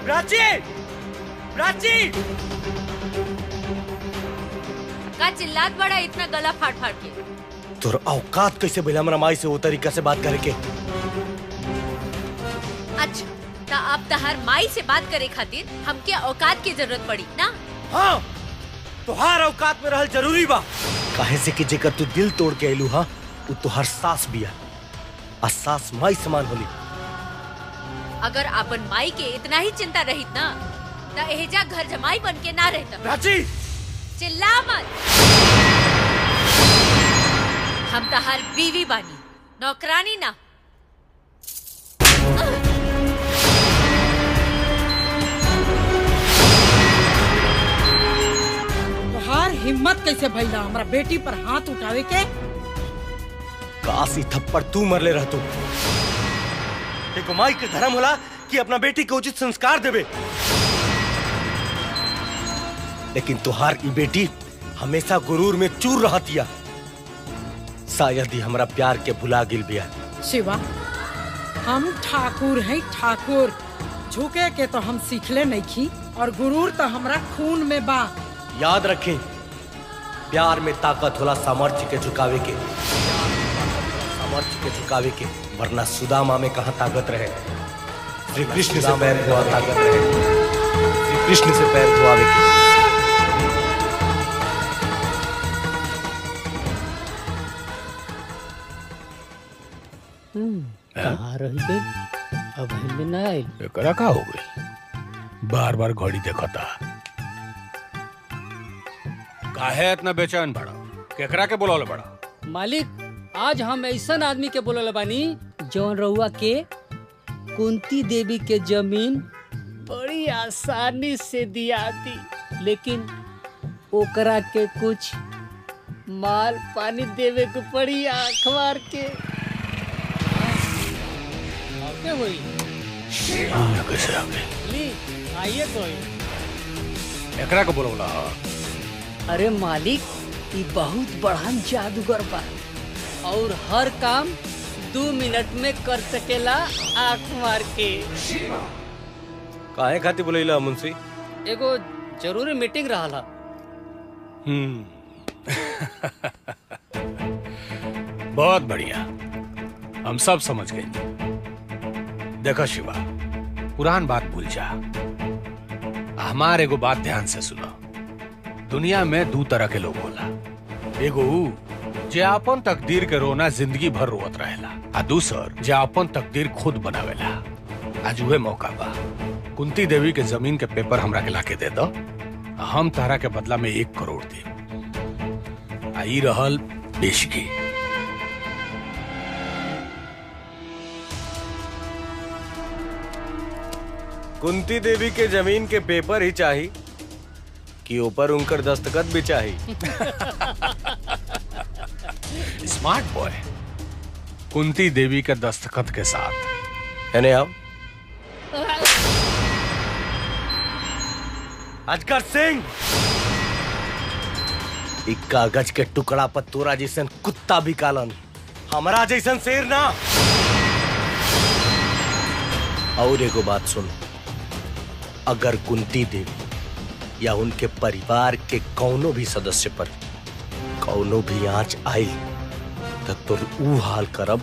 प्राची! प्राची! का चिल्लात बड़ा इतना गला फाड़ फाड़ के? तोर औकात कैसे भइला हमरा माई से वो तरीका से बात करे के? अच्छा ता अब तहार माई से बात करे खातिर हमके औकात की जरूरत पड़ी ना? हाँ तुहार औकात में रहल जरूरी बा। काहे से कि जेकर तू दिल तोड़ के आइलू हा वो तुहार सास बिया, आ सास माई समान होली। अगर अपन माई के इतना ही चिंता रहित ना ता एजा घर जमाई बन के ना रहता। प्राची! चिल्ला मत। हम तहार बीवी बानी, नौकरानी ना। तोहार हिम्मत कैसे भइला हमरा बेटी पर हाथ उठावे के? काशी थप्पड़ तू मरले रह तू। माई के धर्म होला कि अपना बेटी को उचित संस्कार देवे, लेकिन तुहार ई बेटी हमेशा गुरूर में चूर रहतिया। शायद ही हमरा प्यार के भुला गिल बिया। शिवा हम ठाकुर हैं ठाकुर, झुके के तो हम सीखले नहीं खी, और गुरूर तो हमरा खून में बा। याद रखें प्यार में ताकत होला सामर्थ्य के झुकावे के, सामर्थ्य के झुकावे के, वरना सुदामा में कहाँ ताकत रहे? श्री कृष्ण से पैर धोआ ताकत रहे, श्री कृष्ण से पैर धोआवे के। कहाँ रही गई? अब हिंदी ना आई। एकरा का हो गई? बार बार घड़ी देखता। काहे इतना बेचैन बड़ा? केकरा के बोलौले बड़ा? मालिक आज हम ऐसा आदमी के बोलल बानी जौन रउआ के कुंती देवी के जमीन बड़ी आसानी से दिया दी, लेकिन ओकरा के कुछ माल पानी देवे के पड़ी आँख मार के। क्या हुई? कैसे आ गई? ली आइए कोई। एकरा के बोलौला? अरे मालिक ये बहुत बड़ा जादूगर बा और हर काम 2 मिनट में कर सकेला आँख मार के। काहे खातिर बोलैला मुंशी? एगो जरूरी मीटिंग रहला। बहुत बढ़िया, हम सब समझ गए। देखो शिवा, पुरान बात भूल जा। हमारे एगो बात ध्यान से सुनो। दुनिया में 2 तरह के लोग होला। एगो जे अपन तकदीर के रोना जिंदगी भर रोवत रहेला, आ दूसर जे अपन तकदीर खुद बनावेला। आज उहे मौका बा। कुंती देवी के जमीन के पेपर हमरा के लाके दे दो, हम तारा के बदला में 1 करोड़ दे। आई रहल पेशगी। कुंती देवी के जमीन के पेपर ही चाहिए कि ऊपर उनकर दस्तखत भी चाहिए? Smart boy. कुंती देवी के दस्तखत के साथ। है ने आप अजगर सिंह, एक कागज के टुकड़ा पर तोरा जैसन कुत्ता भी कालन, हमारा जैसन शेर ना। और एगो बात सुन, अगर कुंती देवी या उनके परिवार के कौनो भी सदस्य पर कौनो भी आंच आई तो तोर ऊ हाल करब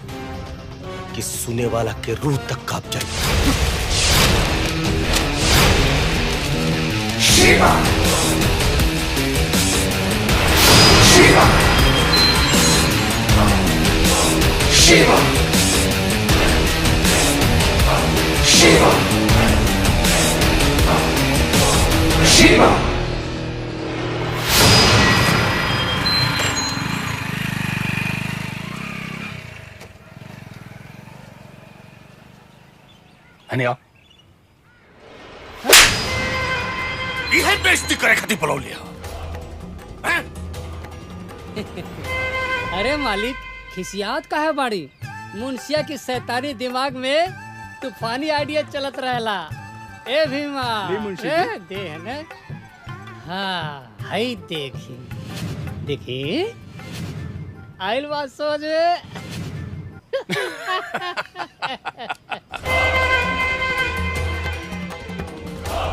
कि सुने वाला के रूह तक कांप जाए। शिवा शिवा शिवा शिवा शिवा हनिया यह बेइज्जती करे खातिर बुलाओ लिया। अरे मालिक, खिसियात काहे बाड़ी? मुंशिया की शैतानी दिमाग में तूफानी आइडिया चलत रहेला। ए भीमा, ली मुंशी जी। ए देह ने, हाँ हाई देखी देखी आइल बात सोच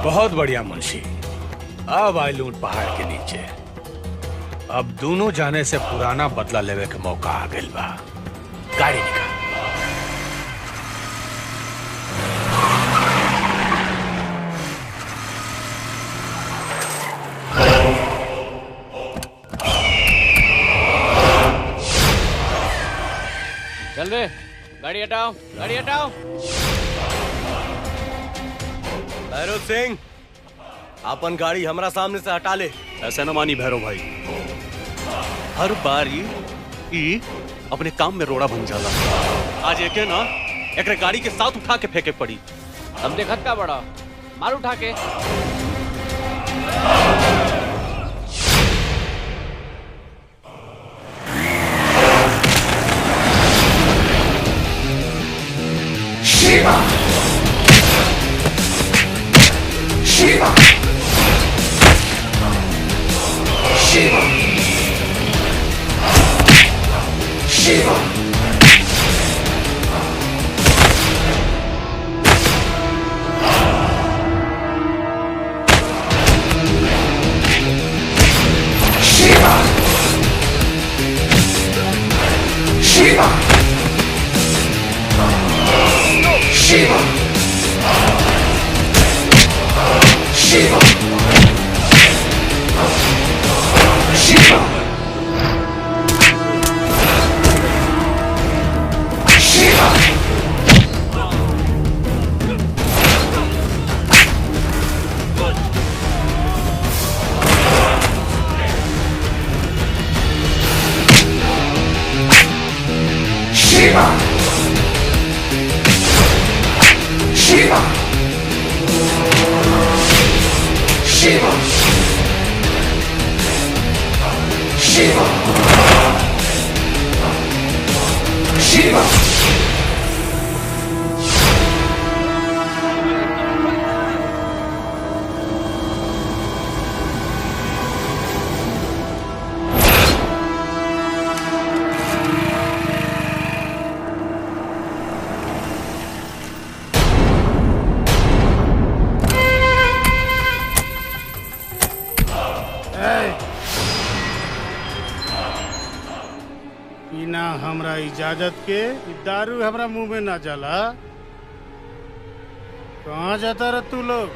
बहुत बढ़िया मुंशी। अब आई लूट पहाड़ के नीचे। अब दोनों जाने से पुराना बदला लेवे के मौका आ गइल बा। गाड़ी निकाल। चल रे, गाड़ी हटाओ, गाड़ी हटाओ। भैरव सिंह, अपन गाड़ी हमरा सामने से हटा ले। ऐसे न मानी भैरव भाई, हर बार ई अपने काम में रोड़ा बन जाला। आज एके ना एकरे गाड़ी के साथ उठा के फेंके पड़ी। हम देखत का बड़ा, मार उठा के। शिवा शिवा शिवा शिवा शिवा शिवा शिवा शिवा शिवा शिवा शिवा शिवा शिवा शिवा शिवा बिना हमरा इजाजत के इ दारू हमरा मुंह में ना जाला। कहाँ जाता रह तू लोग?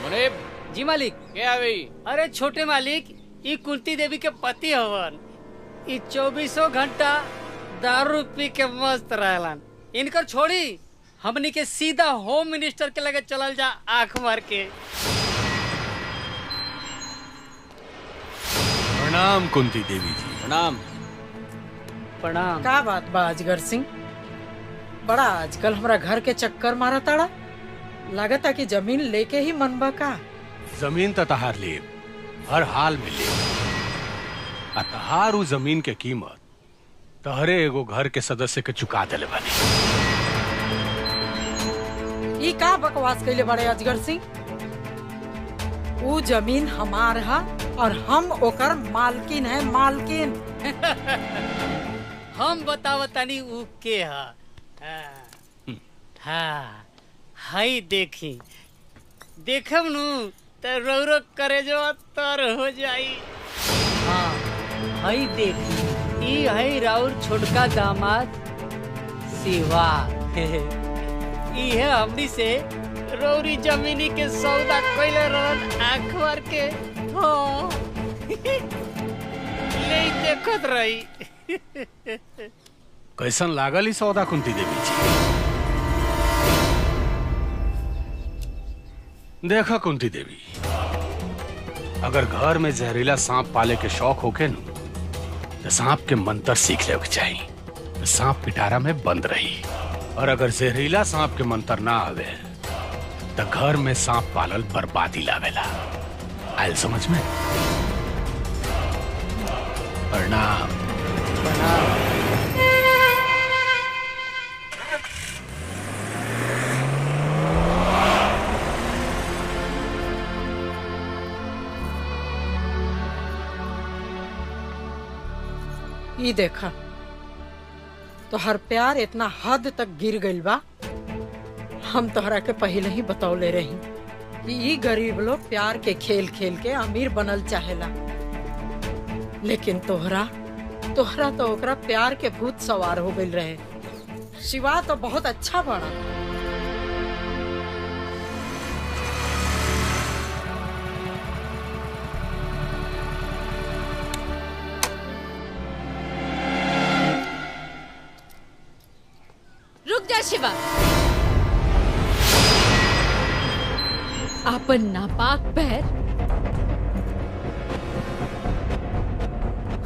मुनीब जी मालिक। के आवे? अरे छोटे मालिक, ई कुंती देवी के पति हवन। ई 24 घंटा दारू पी के मस्त रहलन। इनकर छोड़ी हमनी के सीधा होम मिनिस्टर के लगे चलल जा आंख मार के। प्रणाम कुंती देवी जी। प्रणाम। प्रणाम। का बात बा अजगर सिंह, बड़ा आजकल हमरा घर के चक्कर मारा ताड़ा। लागता कि जमीन लेके ही मन बा का? जमीन तो तहार ले, हर हाल में ले। तहार उ जमीन के कीमत तहरे एगो घर के सदस्य के चुका दिले बानी। ई का बकवास कैले बड़े अजगर सिंह? वो जमीन हमार है और हम ओकर मालकिन है, मालकिन। हम बतावतानी ऊ के हा। हाँ हई देखी देखम नु त रौरो करे जो तर हो जाई। हाँ हई देखी ई हई राउर छोटका दामाद शिवा। ई है हमनी से रौरी जमीनी के सौदा कइले रहन आँख मार के। हाँ ले देखत रही। कैसन लागल ई सौदा कुंती देवी जी? देखा कुंती देवी, अगर घर में जहरीला सांप पाले के शौक होके न तो सांप के मंत्र सीख ले चाहिए, तो सांप पिटारा में बंद रही। और अगर जहरीला सांप के मंत्र ना आवे तो घर में सांप पालल बर्बादी लावेला। आयल समझ में? प्रणाम। ई देखा तो हर प्यार इतना हद तक गिर गइल बा। हम तोहरा के पहले ही बतौले रही कि ई गरीब लोग प्यार के खेल खेल के अमीर बनल चाहेला, लेकिन तोहरा तो ओकरा प्यार के भूत सवार हो गइल रहे। शिवा तो बहुत अच्छा बड़ा। रुक जा शिवा। आपन नापाक पैर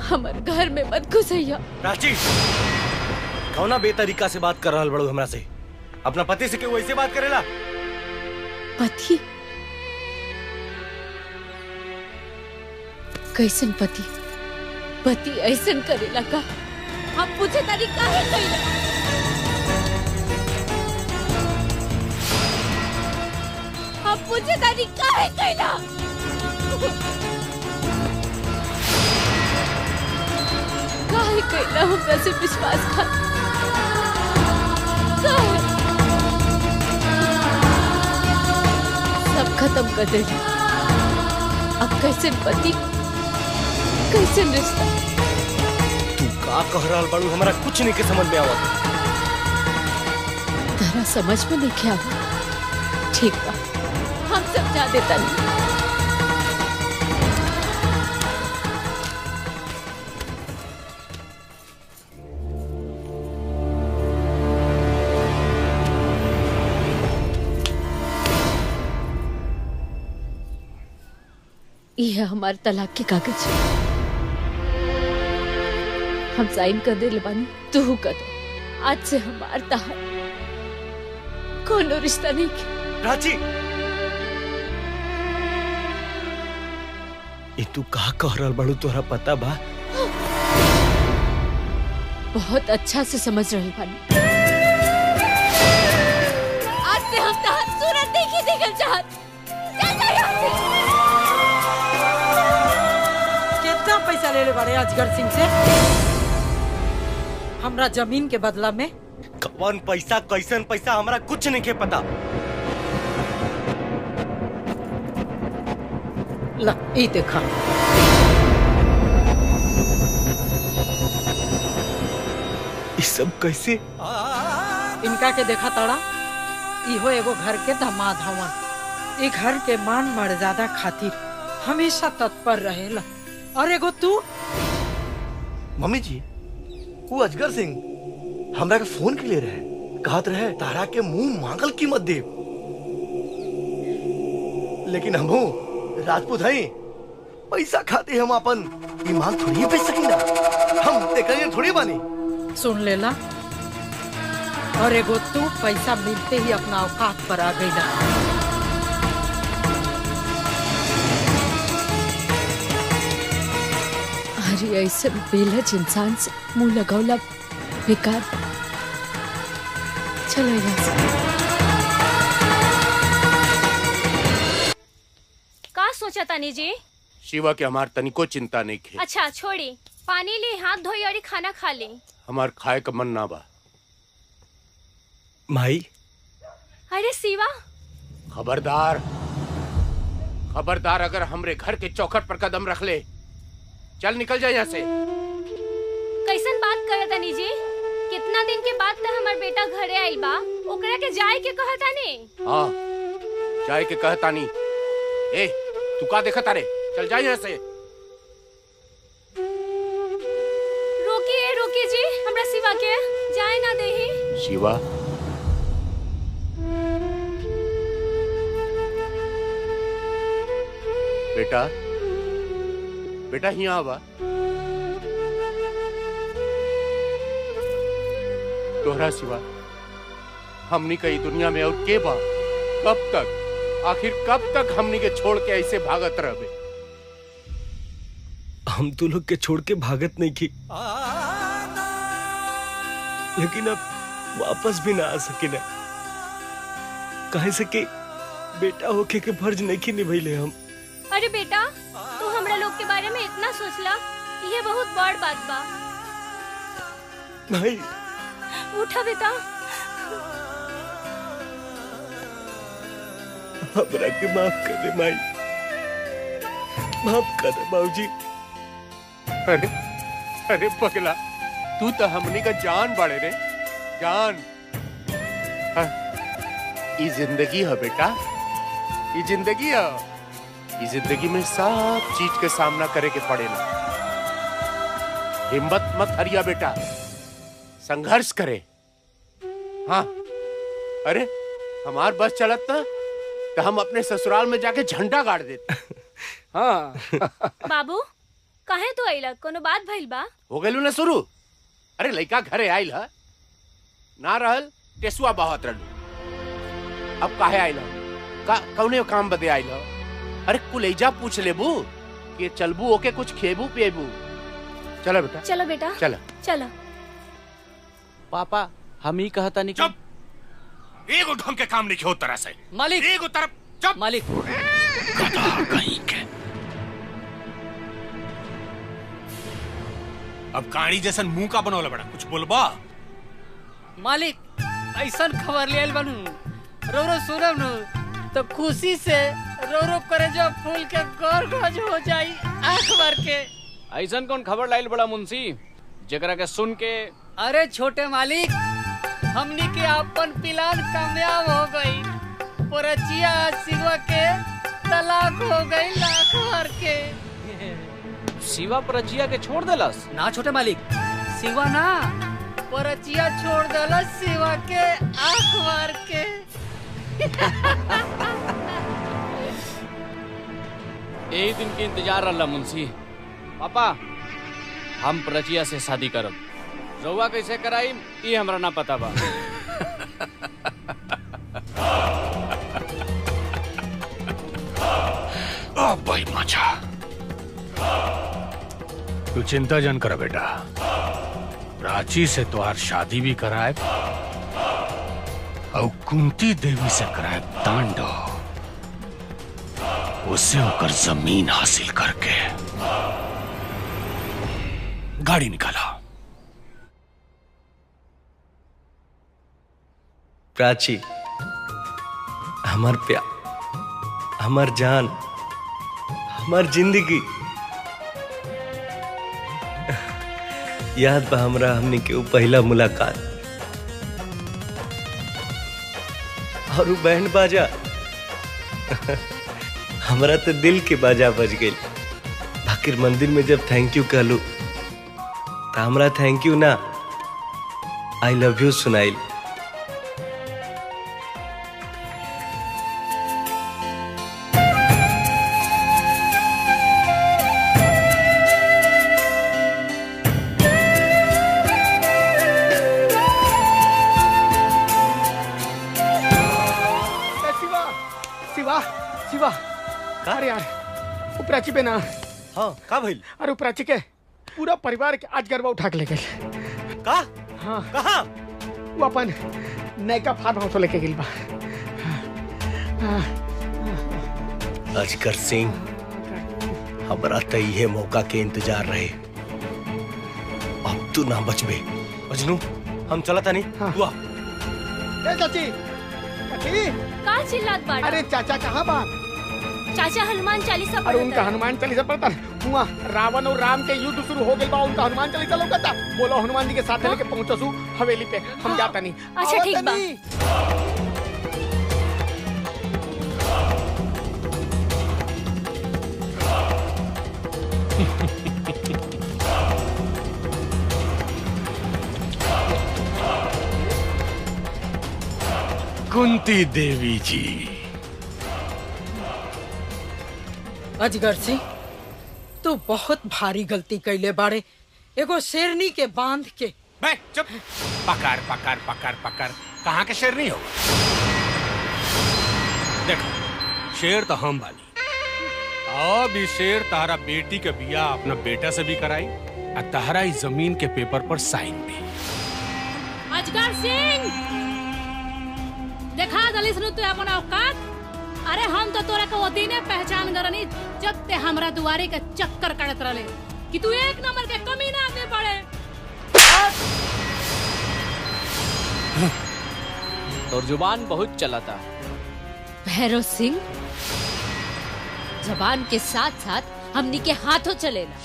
हमर घर में मत घुसैया। प्राची, कौना बेतरीका से बात कर रहल बड़ू हमरा से? अपना पति से क्यों ऐसे बात करेला? पति? कैसन पति? पति ऐसन करेला का? हम पूछे तारी काहे कइला? हम पूछे तारी काहे कइला? काहे कइला हमरा से विश्वासघात? काहे? सब खत्म कर दे। अब कैसन पति, कैसन रिश्ता? तू का कह रहल बड़ू? हमरा कुछ नहीं के समझ में आवत। तारा समझ में नहीं आवा? ठीक बा, हम समझा देता नहीं। यह है हमारे तलाक के कागज। हम साइन कर दे बानी, तू कर दे। आज से हमार तहार कोनो रिश्ता नहीं के। प्राची, ये तू कहा कह रहल बड़ू? तोहरा पता बा? बहुत अच्छा से समझ रही बानी। आज से हम तहार सूरत देखी देखल चाहत। चल जा यहाँ से। कितना पैसा ले ले बड़े अजगर सिंह से? हमरा जमीन के बदला में? कौन पैसा, कैसन पैसा, हमरा कुछ नहीं के पता। ला, ई देखा। ये सब कैसे? इनका के देखा तड़ा, इहो एगो घर के दामाद हवन। ई घर के मान मर्यादा खातिर हमेशा तत्पर रहेला। और एगो तू? मम्मी जी, वो अजगर सिंह हमरा के फोन के लिए रहे, कहत रहे तारा के मुंह मांगल कीमत दे। लेकिन हमहू राजपूत हई, पैसा खाते हम अपन ईमान थोड़ी बेच सकीना। हम देखलिए थोड़ी बानी। सुन लेला। और एगो तू पैसा मिलते ही अपना औकात पर आ गईला। अरे ऐसे बेलज इंसान से मुंह लगावला बेकार। चलो यहाँ से। का सोचा तानी जी? शिवा के हमार तनिको चिंता नहीं खे। अच्छा छोड़ी, पानी ली, हाथ धोई और खाना खा ली। हमार खाए का मन ना बा। माई। अरे शिवा, खबरदार खबरदार, अगर हमरे घर के चौखट पर कदम रख ले, चल निकल जाए यहाँ से। कैसन बात करत तानी जी? कितना दिन के बाद तो हमार बेटा घरे आइल बा, ओकरा के जाए के कहता नी। हाँ, जाए के कहता नी। ए, तू का देखा तारे? चल जाए यहाँ से। रोकिए रोकिए जी, हमरा शिवा के जाए ना देही। शिवा, बेटा बेटा यहाँ आवा। तोहरा सिवा हमनी कई दुनिया में और के बा? कब तक, आखिर कब तक हमनी के छोड़ के ऐसे भागत रहबे? हम तो लोग के छोड़ के भागत नहीं की, लेकिन अब वापस भी ना आ सके ना। कहे से कि बेटा होके के फर्ज नहीं की निभैले हम। अरे बेटा, तू हमरा लोग के बारे में इतना सोचला, ये बहुत बड़ बात बा। नहीं, उठा बेटा। हमरा के माफ कर दे माई, माफ कर दे बाबूजी। अरे अरे पगला, तू तो हमनी का जान बाड़े रे, जान। हाँ, ये जिंदगी है बेटा, ये जिंदगी है। इस जिंदगी में सब चीज के सामना करे के पड़ेला। हिम्मत मत हरिया बेटा, संघर्ष करे। हाँ, अरे हमार बस चलत ना तो हम अपने ससुराल में जाके झंडा गाड़ देते। हाँ। बाबू, काहे तो आइला? कोनो बात भइल बा? हो गइलू ना शुरू। अरे लइका घरे आइल है ना, रहल टेसुआ बहत रहलू। अब काहे आइल का? कौने काम बदे आइल है? अरे कुलेजा पूछ लेबू कि चलबू ओके कुछ खेबू पिएबू। चलो बेटा, चलो बेटा, चलो चलो। पापा, हम ही कहता नहीं। चुप, एगो ढंग के काम नहीं हो तरह से। मालिक, एगो तरफ। चुप मालिक। गधा कहीं के। अब कहानी जैसन मुंह का बनौला बड़ा, कुछ बोलबा? मालिक, ऐसा खबर ले आइल बनू, रो रो सुनब नु तो खुशी से रो रो करे जो फूल के गोर गोज हो जाई आंख भर के। ऐसन कौन खबर लाइल बड़ा मुंशी, जकरा के सुन के? अरे छोटे मालिक, हमनी के अपन प्लान कामयाब हो गई। परचिया शिवा के तलाक हो गई लाख भर के। शिवा परचिया के छोड़ देलस? ना छोटे मालिक, शिवा ना, परचिया छोड़ देलस शिवा के आंख भर के। यही दिन के इंतजार रहा मुंशी। पापा, हम परचिया से शादी करब। रउआ कैसे कराई ये हमरा ना पता बा। भाई मचा, तू चिंता जन कर बेटा, प्राची से तुम्हार शादी भी कराए और कुंती देवी से कराए तांडव। उससे होकर जमीन हासिल करके गाड़ी निकाला। प्राची, हमार प्यार, हमार जान, हमार जिंदगी। याद बा हमरा हमने के पहला मुलाकात और वो बैंड बाजा। हमरा तो दिल के बाजा बज गई। बाकिर मंदिर में जब थैंक यू कहलू तो हमरा थैंक यू ना, आई लव यू सुनाइल। अरे यार, वो प्राची पे ना। हाँ, का भइल? अरे वो प्राची के पूरा परिवार के आज गरबा उठा के ले गए। का? हाँ कहाँ? वो अपन नयका फार्म हाउस लेके गेल बा। अजगर सिंह, हमरा त इहे मौका के इंतजार रहे। अब तू ना बचबे। मजनू, हम चला था नहीं? तू आ। ए चाची, चाची। का चिल्लात बाड़ा? अरे चाचा कहाँ बा? चाचा हनुमान चालीसा अरे उनका हनुमान चालीसा पढ़ता हुआ। रावण और राम के युद्ध शुरू हो गए बा, उनका हनुमान चालीसा लौकता। बोलो हनुमान जी के साथ लेके पहुंचसू हवेली पे, हम जाता नहीं। अच्छा ठीक बा। कुंती देवी जी। अजगर सिंह, तू बहुत भारी गलती कैले बाड़े। एगो शेरनी के बांध के। बे चुप। पकड़ पकड़ पकड़ पकड़। कहाँ के शेरनी हो? देखो, शेर तो हम बानी। अब ई शेर तारा बेटी के बिया अपना बेटा से भी कराई और तारा इस जमीन के पेपर पर साइन भी। अजगर सिंह, देखा दलिस नु तू अपन औकात। अरे हम तो तोरा के ओदी ने पहचान करनी जब ते हमरा दुआरे के चक्कर काटत रहले कि तू एक नंबर के कमीना आदमी पड़े। और जुबान बहुत चलाता। भैरव सिंह, जबान के साथ साथ हमनी के हाथों चलेला।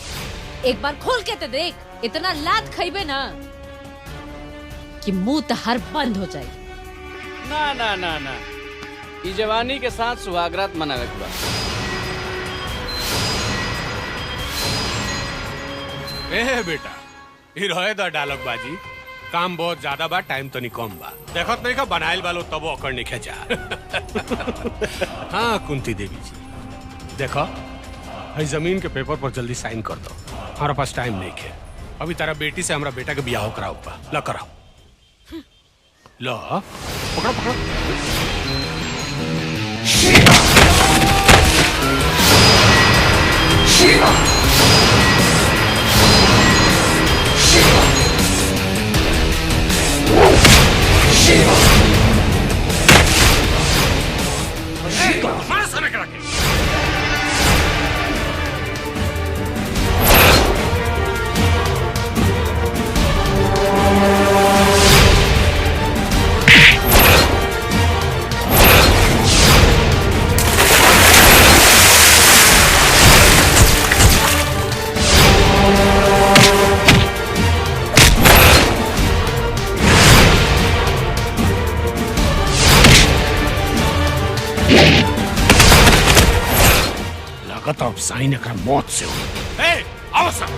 एक बार खोल के तो देख, इतना लात खइबे ना कि मुंह तहर बंद हो जाए। ना ना ना ना, ई जवानी के साथ सुहागरात मनावे के बा। ए बेटा, ई रहे दा डायलॉग बाजी। काम बहुत ज्यादा बा, टाइम तो नहीं कम बा। देखत नहीं का बनाइल बालो तब ओकर नहीं खेचा। हाँ कुंती देवी जी, देखो हई जमीन के पेपर पर जल्दी साइन कर दो। हमारे पास टाइम नहीं है। अभी तारा बेटी से हमारा बेटा के बियाह कराओ बा। ला कराओ। लो पकड़ो पकड़ो। शिवा शिवा शिवा शिवा शिवा मार सामने करा के। लगता अब साइन एकरा मौत से हो। ए, आओ सब।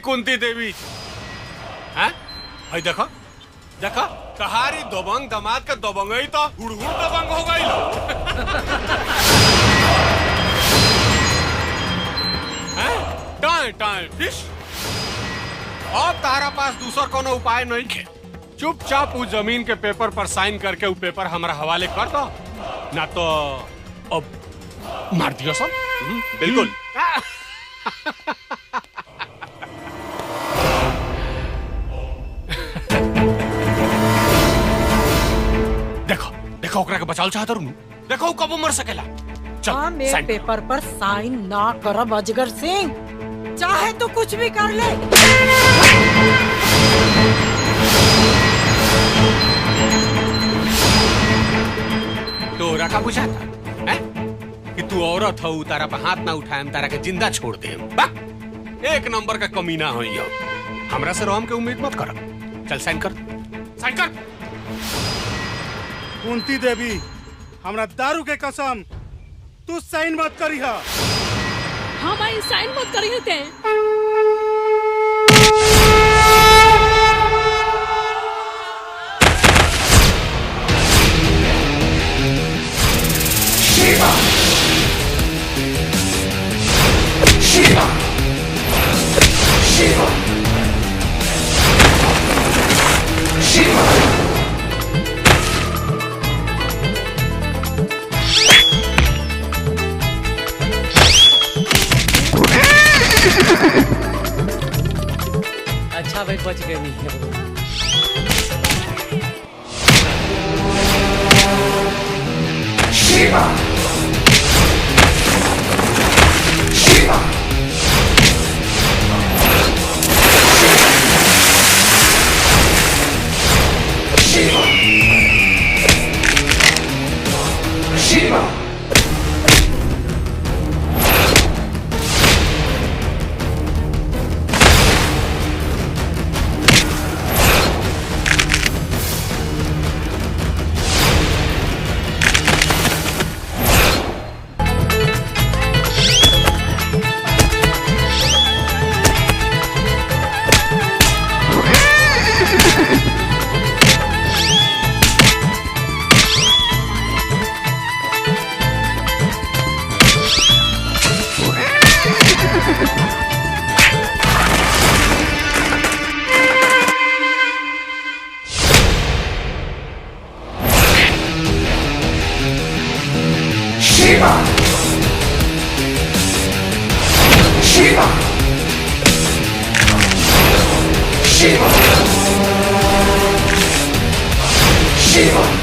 कुंती देवी, हैं? भाई देखो देखो, कहारी दोबंग दमाद का दोबंगई तो हुड़हुड़ दबंग हो गई लो। हैं? Time time fish. अब तारा पास दूसरा कोनो उपाय नहीं है। चुपचाप उस जमीन के पेपर पर साइन करके वो पेपर हमारा हवाले कर दो, ना तो अब मार दियो सब। बिल्कुल। देखो देखो ओकरा के बचाल चाहत रहूं। देखो कब मर सकेला। चल मेरे साइन पेपर पर साइन ना करब अजगर सिंह। चाहे तो कुछ भी कर ले। तोरा का बुझा था कि तू औरत हो, तारा पर हाथ ना उठाएम, तारा के जिंदा छोड़ देम। एक नंबर का कमीना हो यो। हमरा से रोम के उम्मीद मत कर। चल साइन कर, साइन कर। कुंती देवी, हमरा दारू के कसम, तू साइन मत करिहा। हाँ भाई साइन मत करिए ते। शिवा, शिवा, शिवा, शिवा। अच्छा भाई बच गए नहीं। Shiva, Shiva, Shiva, Shiva. Shiva! Shiva! Shiva! Shiva! Shiva!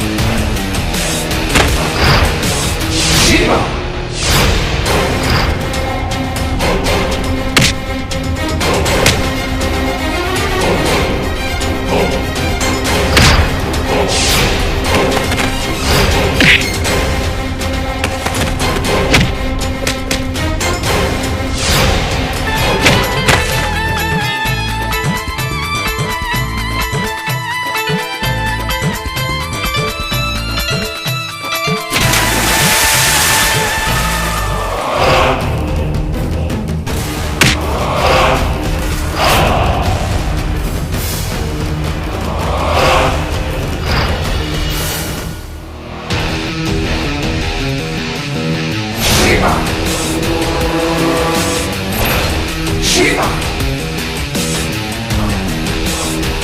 Shiva!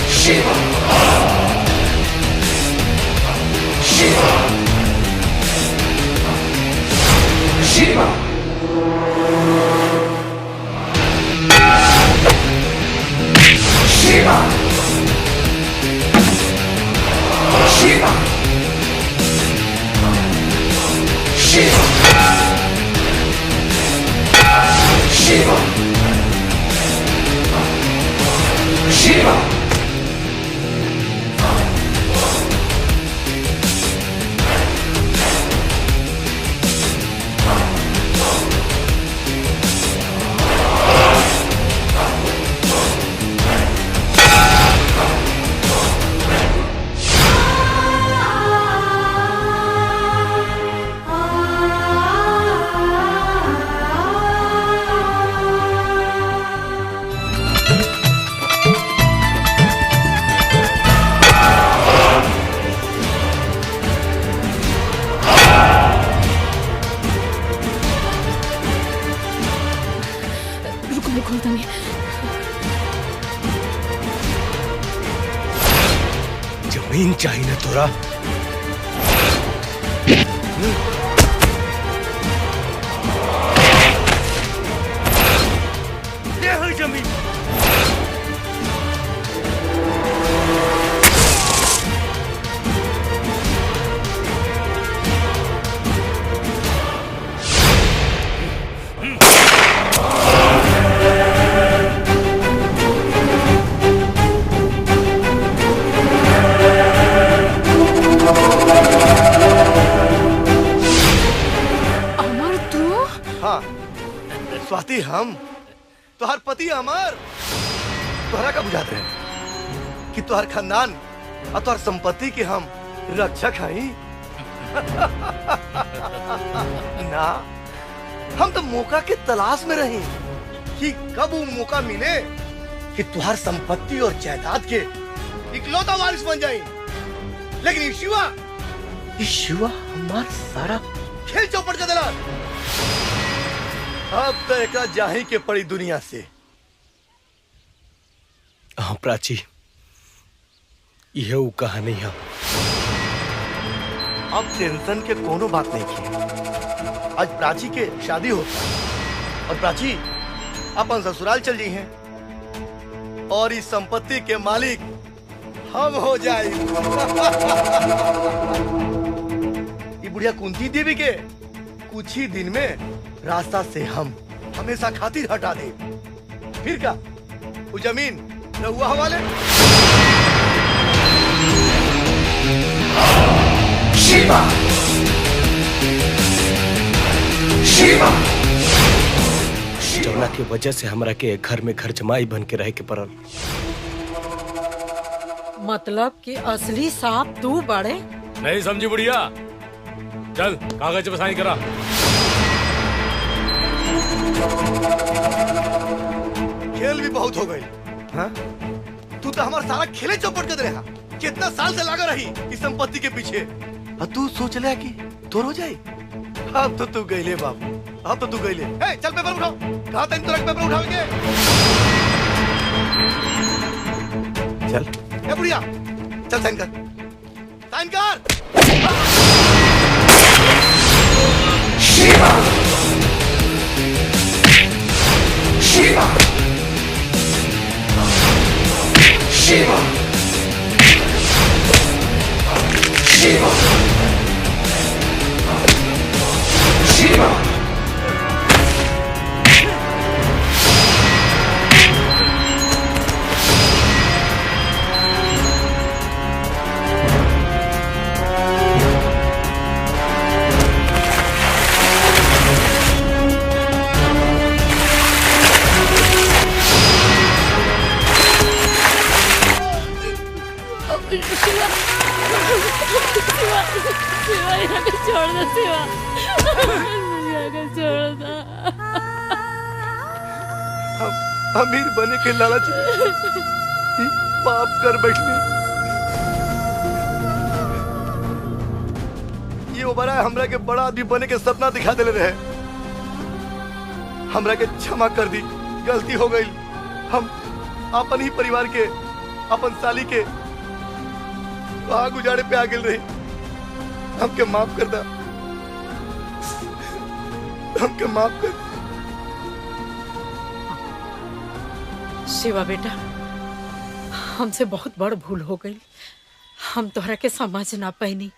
Shiva! Shiva! Shiva! Shiva! Shiva! Shiva! Shiva! Shiva! जमीन चाहिए ना तोरा? ले हो जमीन। पति हम, तुहार पति अमर, तोहरा का बुझाते हैं कि तुहार खानदान और तुहार संपत्ति के हम रक्षक हई। ना, हम तो मौका के तलाश में रही कि कब वो मौका मिले कि तुहार संपत्ति और जायदाद के इकलौता वारिस बन जाए। लेकिन ये शिवा हमार सारा खेल चौपट कर दिला। अब तो एक जाही के पड़ी दुनिया से। हाँ प्राची, यह वो कहानी है। अब टेंशन के कोनो बात नहीं की। आज प्राची के शादी होता और प्राची अपन ससुराल चल जी हैं और इस संपत्ति के मालिक हम हो जाए। ये बुढ़िया कुंती देवी के कुछ ही दिन में रास्ता से हम हमेशा खातिर हटा दे। फिर क्या वो जमीन रहुआ हवाले। शिवा शिवा जौना के वजह से हमरा के घर में घर जमाई बन के रह के पड़ल। मतलब कि असली सांप तू बड़े? नहीं समझी बुढ़िया। चल कागज पे साइन करा। खेल भी बहुत हो गई। हाँ? तू तो हमारा सारा खेले चौपट कर रहा। कितना साल से लगा रही इस संपत्ति के पीछे। और तू सोच ले कि तोर हो जाए। अब तो तू गईले बाबू, अब तो तू गईले। चल पेपर उठाओ। कहा था तुरंत पेपर उठाओगे? चल ए बुढ़िया, चल साइन कर, साइन कर। शिवा शिवा शिवा शिवा शिवा शिवा यहाँ को छोड़ दो। शिवा यहाँ को छोड़ दो। अमीर बने के लालच में पाप कर बैठने। ये बड़ा हमरा के बड़ा आदमी बने के सपना दिखा देले रहे। हमरा के क्षमा कर दी, गलती हो गई। हम अपन ही परिवार के, अपन साली के आग उजाड़े पे आ गए रही। हमके माफ कर दा, हमके माफ कर। शिवा बेटा, हमसे बहुत बड़ भूल हो गई। हम तोहरा के समझ ना पैनी।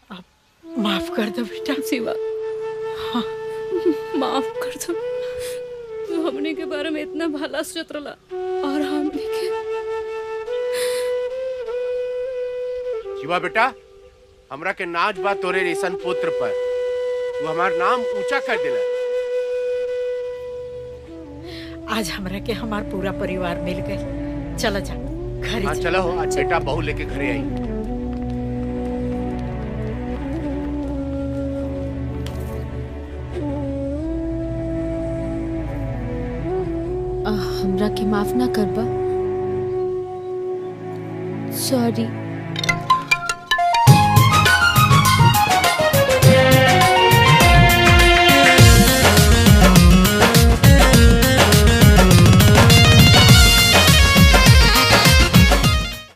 अब माफ कर दो बेटा। शिवा, हाँ माफ कर दो। तू हमने के बारे में इतना भला सोच रहा और हमने के। शिवा बेटा, हमरा के नाच बा तोरे रेशन पुत्र पर। तू हमार नाम ऊंचा कर दिला। आज हमरा के हमार पूरा परिवार मिल गए। चला जा घर। हाँ चलो, आज बेटा बहू लेके घरे आई। हमरा के माफ ना करबा। सॉरी।